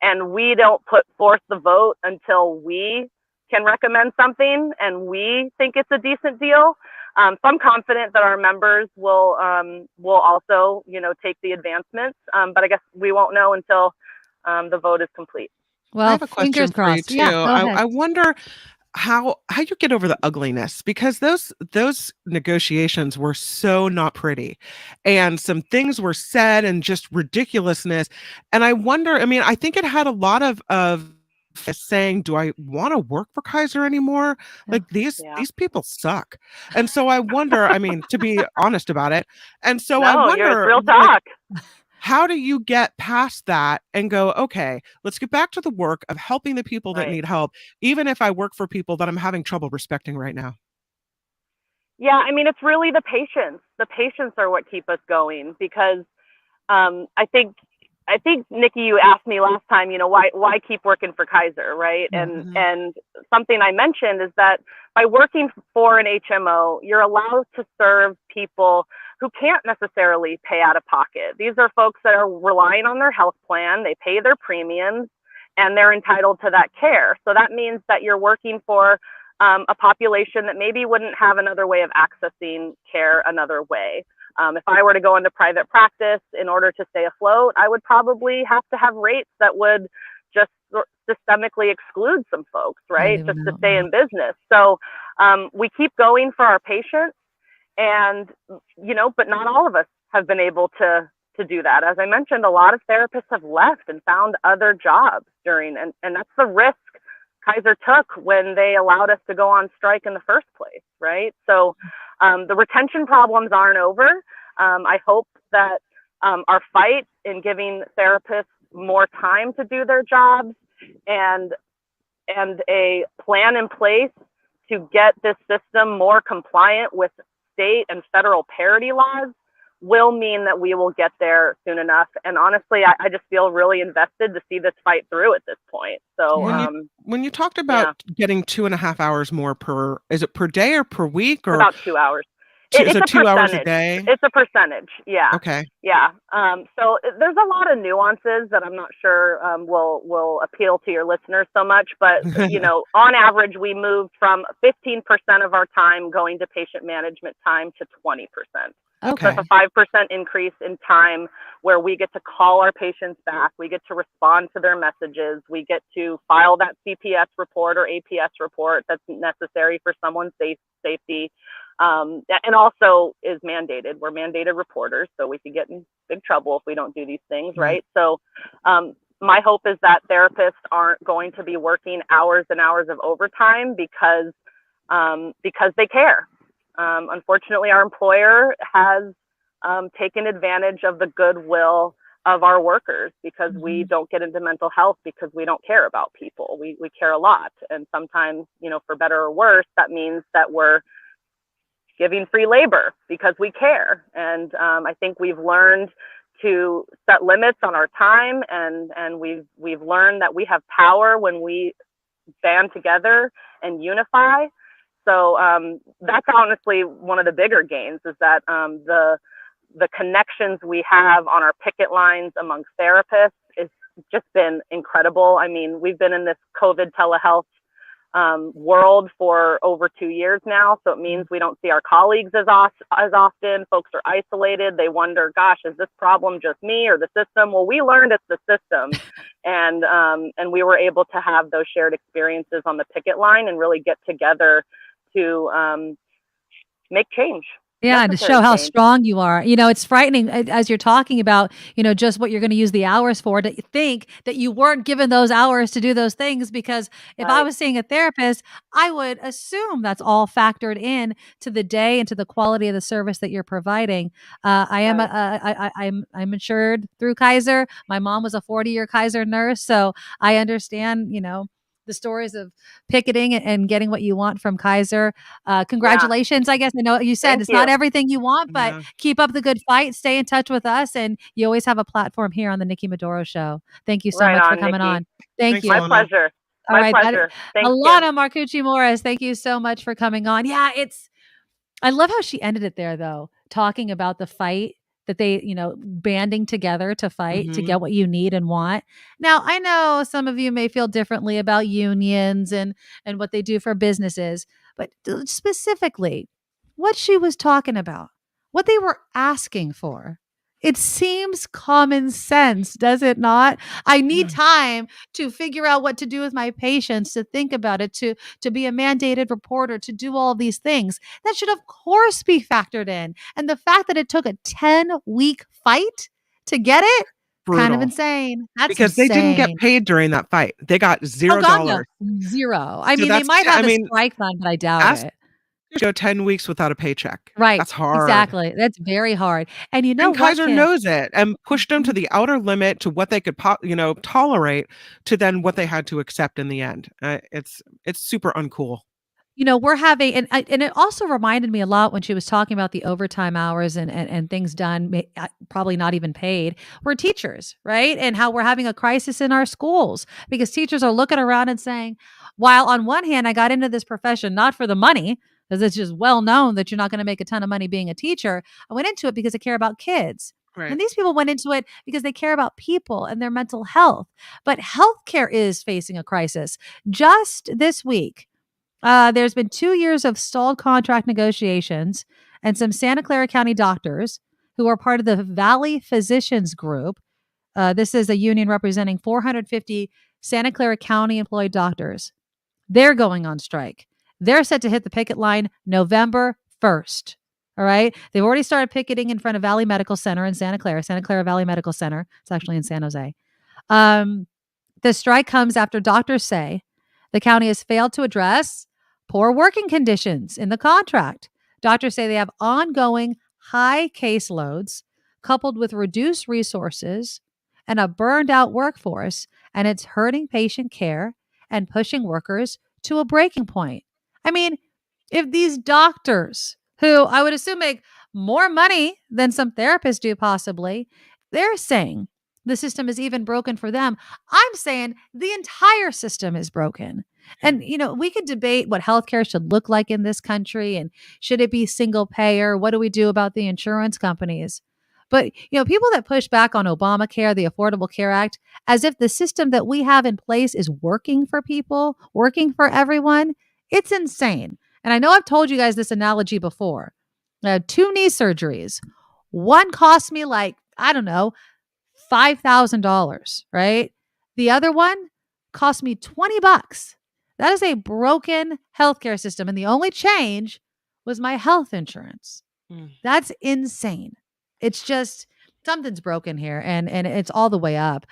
and we don't put forth the vote until we can recommend something and we think it's a decent deal. So I'm confident that our members will also, take the advancements. But I guess we won't know until the vote is complete. Well, I have a question fingers for you crossed. too. Yeah, go ahead. I wonder how you get over the ugliness, because those negotiations were so not pretty, and some things were said and just ridiculousness. And I wonder, I mean, I think it had a lot of saying, do I want to work for Kaiser anymore? Like these people suck. And so I wonder, I mean, to be honest about it. And so I No, it's wonder, real like, talk. how do you get past that and go, okay, let's get back to the work of helping the people that Right. need help, even if I work for people that I'm having trouble respecting right now? Yeah, I mean, it's really the patients. The patients are what keep us going, because I think Nikki, you asked me last time, why keep working for Kaiser, right? Mhm. And something I mentioned is that by working for an HMO, you're allowed to serve people who can't necessarily pay out of pocket. These are folks that are relying on their health plan, they pay their premiums, and they're entitled to that care. So that means that you're working for a population that maybe wouldn't have another way of accessing care another way. If I were to go into private practice in order to stay afloat, I would probably have to have rates that would just systemically exclude some folks, right? Just to stay in business. So we keep going for our patients, and, but not all of us have been able to do that. As I mentioned, a lot of therapists have left and found other jobs and that's the risk Kaiser took when they allowed us to go on strike in the first place, right? So the retention problems aren't over. I hope that our fight in giving therapists more time to do their jobs and a plan in place to get this system more compliant with state and federal parity laws will mean that we will get there soon enough. And honestly, I just feel really invested to see this fight through at this point. So when you talked about getting 2.5 hours more is it per day or per week, or about 2 hours? It's a 2 hours a percentage. day? It's a percentage. Yeah. Okay. Yeah. So there's a lot of nuances that I'm not sure will appeal to your listeners so much, but on average, we moved from 15% of our time going to patient management time to 20%. Okay. So it's a 5% increase in time where we get to call our patients back. We get to respond to their messages. We get to file that CPS report or APS report that's necessary for someone's safety. And also is mandated. We're mandated reporters, so we could get in big trouble if we don't do these things, right? So my hope is that therapists aren't going to be working hours and hours of overtime because they care. Unfortunately, our employer has taken advantage of the goodwill of our workers because we don't get into mental health because we don't care about people. We care a lot. And sometimes, for better or worse, that means that we're giving free labor because we care. And I think we've learned to set limits on our time, and we've learned that we have power when we band together and unify. So that's honestly one of the bigger gains, is that the connections we have on our picket lines among therapists has just been incredible. I mean, we've been in this COVID telehealth world for over 2 years now. So it means we don't see our colleagues as often. Folks are isolated. They wonder, gosh, is this problem just me or the system? Well, we learned it's the system. And we were able to have those shared experiences on the picket line and really get together to make change. Yeah, and to show how strong you are. It's frightening as you're talking about, just what you're going to use the hours for, to think that you weren't given those hours to do those things. Because if I was seeing a therapist, I would assume that's all factored in to the day and to the quality of the service that you're providing. I'm insured through Kaiser. My mom was a 40-year Kaiser nurse, so I understand, the stories of picketing and getting what you want from Kaiser. Congratulations. I guess I know you said Thank it's not you. everything you want, but Yeah. keep up the good fight. Stay in touch with us. And you always have a platform here on the Nikki Medoro Show. Thank you so Right much for on, coming Nikki. on. Thank Thanks, you. My Alana. pleasure. All My right. pleasure. Thank you. Alana Marcucci Morris, thank you so much for coming on. Yeah, I love how she ended it there, though, talking about the fight that they, banding together to fight to Mhm. get what you need and want. Now, I know some of you may feel differently about unions and what they do for businesses, but specifically, what she was talking about, what they were asking for. It seems common sense, does it not? I need Yeah. time to figure out what to do with my patients, to think about it, to be a mandated reporter, to do all these things. That should, of course, be factored in. And the fact that it took a 10-week fight to get it, kind of Brutal. insane. That's Because they didn't get insane. paid during that fight. They got Oh, God, no. $0. 0. I So mean, they that's might I have a mean, strike fund, but I doubt ask it. to go 10 weeks without a paycheck. Right. That's hard. Exactly. That's very hard. And you know And what, Kaiser Kim? knows it and pushed them to Mhm. the outer limit to what they could tolerate to then what they had to accept in the end. It's super uncool. We're having, and it also reminded me a lot when she was talking about the overtime hours and things done, probably not even paid. We're teachers, right? And how we're having a crisis in our schools because teachers are looking around and saying, while on one hand, I got into this profession not for the money, because it's just well known that you're not going to make a ton of money being a teacher. I went into it because I care about kids. Right. And these people went into it because they care about people and their mental health. But healthcare is facing a crisis. Just this week, there's been 2 years of stalled contract negotiations, and some Santa Clara County doctors who are part of the Valley Physicians Group. This is a union representing 450 Santa Clara County employed doctors. They're going on strike. They're set to hit the picket line November 1st. All right. They've already started picketing in front of Valley Medical Center in Santa Clara Valley Medical Center. It's actually in San Jose. The strike comes after doctors say the county has failed to address poor working conditions in the contract. Doctors say they have ongoing high caseloads coupled with reduced resources and a burned out workforce, and it's hurting patient care and pushing workers to a breaking point. I mean, if these doctors, who I would assume make more money than some therapists do, possibly, they're saying the system is even broken for them. I'm saying the entire system is broken. And, we could debate what healthcare should look like in this country and should it be single payer? What do we do about the insurance companies? But, people that push back on Obamacare, the Affordable Care Act, as if the system that we have in place is working for people, working for everyone, it's insane. And I know I've told you guys this analogy before. 2 knee surgeries. One cost me like, I don't know, $5,000, right? The other one cost me $20. That is a broken healthcare system. And the only change was my health insurance. Mm. That's insane. It's just something's broken here and it's all the way up.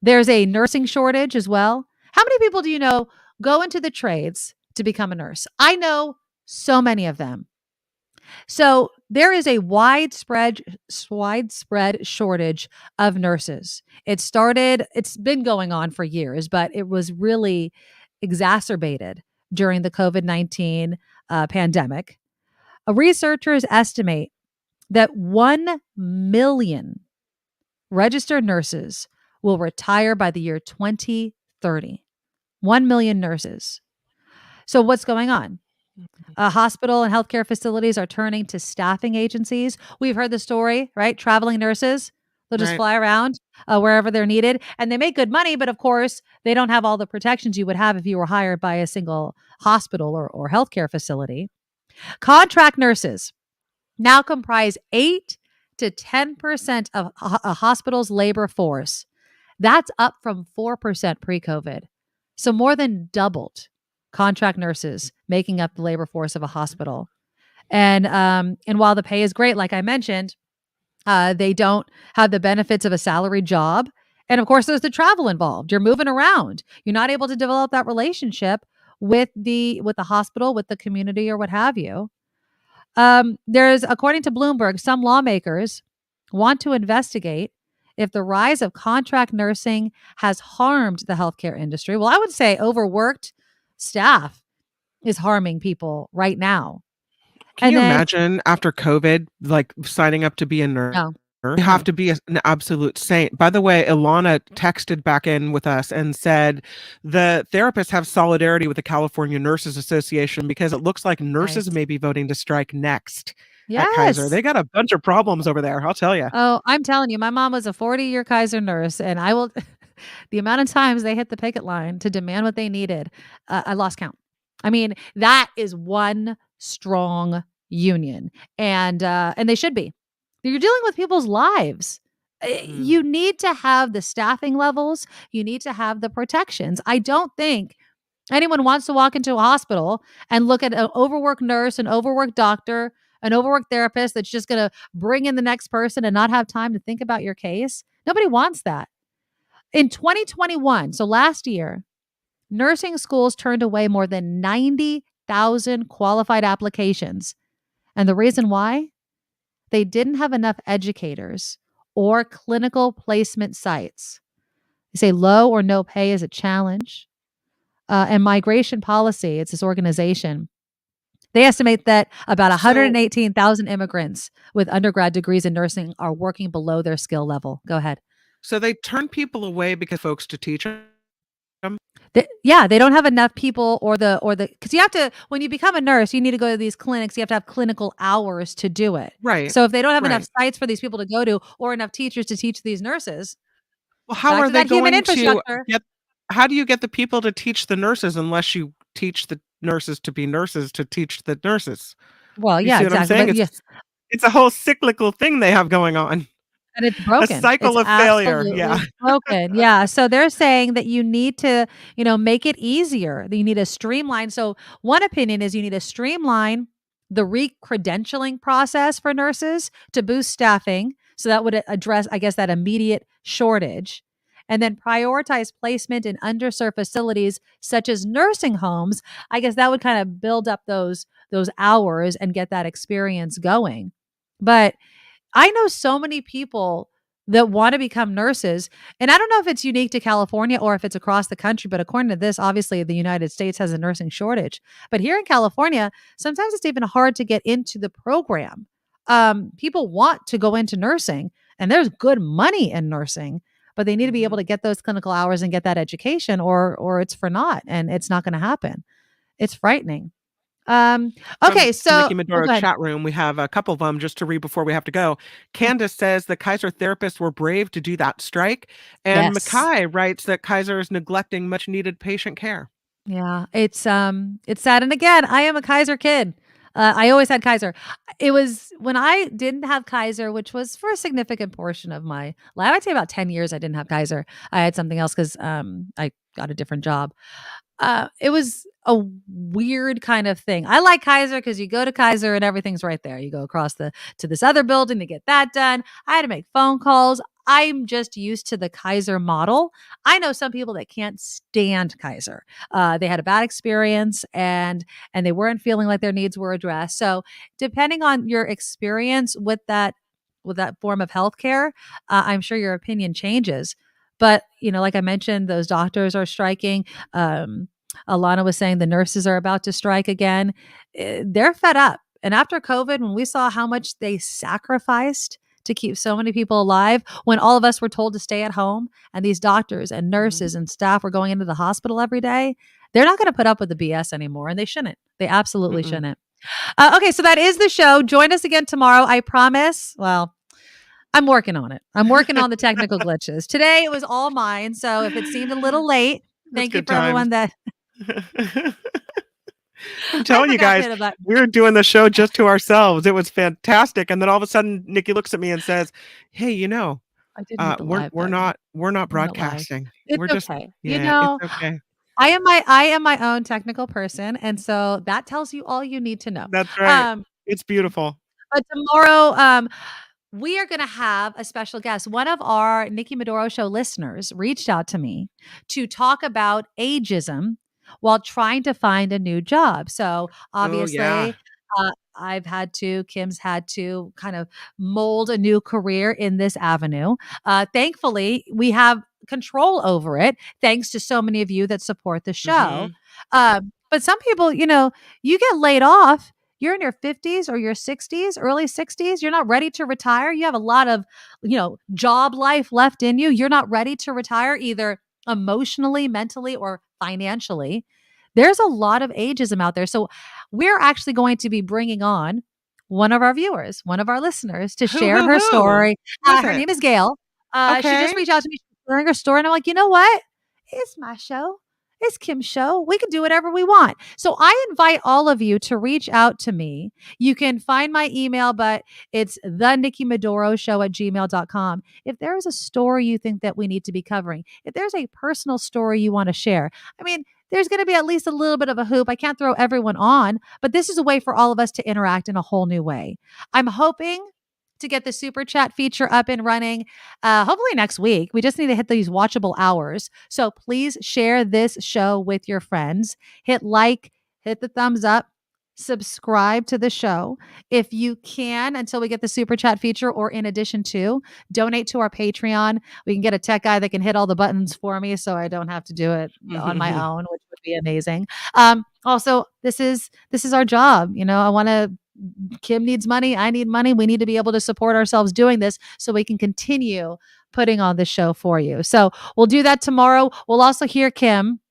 There's a nursing shortage as well. How many people do you know go into the trades to become a nurse? I know so many of them. So there is a widespread shortage of nurses. It's been going on for years, but it was really exacerbated during the COVID-19 pandemic. Researchers estimate that 1 million registered nurses will retire by the year 2030. 1 million nurses. So what's going on? Hospital and healthcare facilities are turning to staffing agencies. We've heard the story, right? Traveling nurses, they'll just Right. fly around wherever they're needed, and they make good money. But of course, they don't have all the protections you would have if you were hired by a single hospital or healthcare facility. Contract nurses now comprise 8 to 10% of a hospital's labor force. That's up from 4% pre-COVID. So more than doubled contract nurses making up the labor force of a hospital. And while the pay is great, like I mentioned, they don't have the benefits of a salaried job. And of course, there's the travel involved. You're moving around. You're not able to develop that relationship with the hospital, with the community, or what have you. There's, according to Bloomberg, some lawmakers want to investigate if the rise of contract nursing has harmed the healthcare industry, well, I would say overworked staff is harming people right now. Can And you then, imagine after COVID, like signing up to be a nurse? no, You have no, to be an absolute saint. By the way, Ilana texted back in with us and said the therapists have solidarity with the California Nurses Association because it looks like nurses nice. may be voting to strike next at Kaiser. Yes. They got a bunch of problems over there, I'll tell you. Oh, I'm telling you, my mom was a 40-year Kaiser nurse, and I will the amount of times they hit the picket line to demand what they needed, I lost count. I mean, that is one strong union, and they should be. You're dealing with people's lives. You need to have the staffing levels. You need to have the protections. I don't think anyone wants to walk into a hospital and look at an overworked nurse, an overworked doctor, an overworked therapist that's just going to bring in the next person and not have time to think about your case. Nobody wants that. In 2021, so last year, nursing schools turned away more than 90,000 qualified applications. And the reason why? They didn't have enough educators or clinical placement sites. They say low or no pay is a challenge. And migration policy, it's this organization. They estimate that about So 118,000 immigrants with undergrad degrees in nursing are working below their skill level. Go ahead. so they turn people away because folks to teach them? They don't have enough people or the because you have to, when you become a nurse, you need to go to these clinics. You have to have clinical hours to do it. Right, So if they don't have enough right. sites for these people to go to or enough teachers to teach these nurses, Well, how back are to they that human going to infrastructure. get how do you get the people to teach the nurses unless you teach the nurses to be nurses to teach the nurses? Well, You yeah, see what I'm exactly. saying? But yeah, It's a whole cyclical thing they have going on. and it's A broken. It's cycle of failure, yeah. absolutely broken. Yeah. So they're saying that you need to, make it easier. That you need to streamline. So one opinion is you need to streamline the re-credentialing process for nurses to boost staffing. So that would address, I guess, that immediate shortage. And then prioritize placement in underserved facilities such as nursing homes. I guess that would kind of build up those hours and get that experience going. But I know so many people that want to become nurses. And I don't know if it's unique to California or if it's across the country, but according to this, obviously the United States has a nursing shortage. But here in California, sometimes it's even hard to get into the program. People want to go into nursing, and there's good money in nursing, but they need to be able Mhm. to get those clinical hours and get that education, or it's for naught, and it's not going to happen. It's frightening. Um, From okay, the Nikki so Medoro go ahead. chat room, we have a couple of them just to read before we have to go. Candace says the Kaiser therapists were brave to do that strike, and Yes. Mackay writes that Kaiser is neglecting much needed patient care. Yeah, it's sad. And again, I am a Kaiser kid. I always had Kaiser. It was when I didn't have Kaiser, which was for a significant portion of my life. I'd say about 10 years I didn't have Kaiser. I had something else because I got a different job. It was a weird kind of thing. I like Kaiser because you go to Kaiser and everything's right there. You go across to this other building to get that done. I had to make phone calls. I'm just used to the Kaiser model. I know some people that can't stand Kaiser. They had a bad experience and they weren't feeling like their needs were addressed. So depending on your experience with that form of healthcare, I'm sure your opinion changes. But like I mentioned, those doctors are striking. Alana was saying the nurses are about to strike again. They're fed up. And after COVID, when we saw how much they sacrificed to keep so many people alive, when all of us were told to stay at home and these doctors and Mhm. nurses and staff were going into the hospital every day, they're not going to put up with the BS anymore. And they shouldn't. They absolutely Mm-mm. shouldn't. Okay, so that is the show. Join us again tomorrow. I promise. Well, I'm working on it. I'm working on the technical glitches. Today it was all mine. So if it seemed a little late, That's thank you good for times. everyone that I'm I telling you forgot to guys, hit a button. we were doing the show just to ourselves. It was fantastic. And then all of a sudden, Nikki looks at me and says, "Hey, I didn't hit the live button. we're not We're not live. broadcasting. It's We're just okay. yeah, it's okay." I am my own technical person, and so that tells you all you need to know. That's right. Um, It's beautiful. but tomorrow, we are going to have a special guest. One of our Nikki Medoro show listeners reached out to me to talk about ageism while trying to find a new job. So Oh yeah. obviously, I've had to, Kim's had to kind of mold a new career in this avenue. Thankfully, we have control over it thanks to so many of you that support the show. But some people, you know, you get laid off, you're in your 50s or your 60s, early 60s, you're not ready to retire. You have a lot of, you know, job life left in you. You're not ready to retire either emotionally, mentally, or financially. There's a lot of ageism out there. So we're actually going to be bringing on one of our viewers, one of our listeners to share her story. Who is Her it? name is Gail. She Okay. just reached out to me sharing her story. And I'm like, you know what? It's my show. It's Kim's show. We can do whatever we want. So I invite all of you to reach out to me. You can find my email, but it's the Nikki Medoro show at gmail.com. If there is a story you think that we need to be covering, if there's a personal story you want to share, I mean, there's going to be at least a little bit of a hoop. I can't throw everyone on, but this is a way for all of us to interact in a whole new way. I'm hoping to get the super chat feature up and running hopefully next week. We just need to hit these watchable hours. So please share this show with your friends. Hit like, hit the thumbs up, subscribe to the show if you can until we get the super chat feature, or in addition to donate to our Patreon. We can get a tech guy that can hit all the buttons for me so I don't have to do it on my own, which would be amazing. Also, this is our job. You know, Kim needs money. I need money. We need to be able to support ourselves doing this so we can continue putting on this show for you. So we'll do that tomorrow. We'll also hear Kim.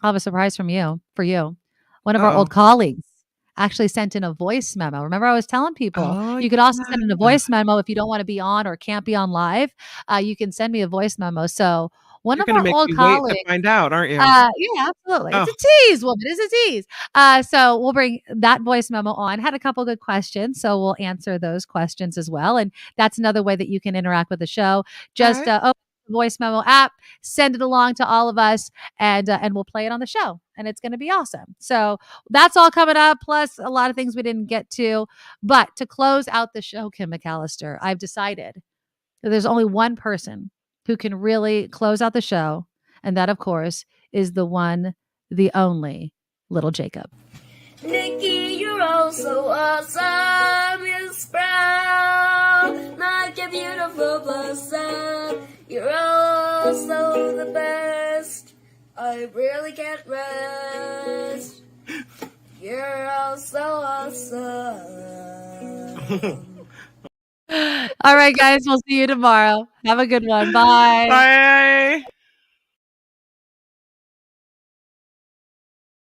I'll have a surprise for you. One of our old colleagues actually sent in a voice memo. Remember, I was telling people you could also send in a voice memo if you don't want to be on or can't be on live. You can send me a voice memo. So one of our old colleagues. Wait to find out, aren't you? Yeah, absolutely. It's a tease, woman. It's a tease. So we'll bring that voice memo on. Had a couple good questions, so we'll answer those questions as well. And that's another way that you can interact with the show. Just open the voice memo app, send it along to all of us, and we'll play it on the show. And it's going to be awesome. So that's all coming up, plus a lot of things we didn't get to. But to close out the show, Kim McAllister, I've decided that there's only one person who can really close out the show. And that, of course, is the one, the only Little Jacob. Nikki, you're all so awesome. You're proud, like a beautiful blossom. You're also the best. I really can't rest. You're all so awesome. All right, guys, we'll see you tomorrow. Have a good one. Bye. Bye.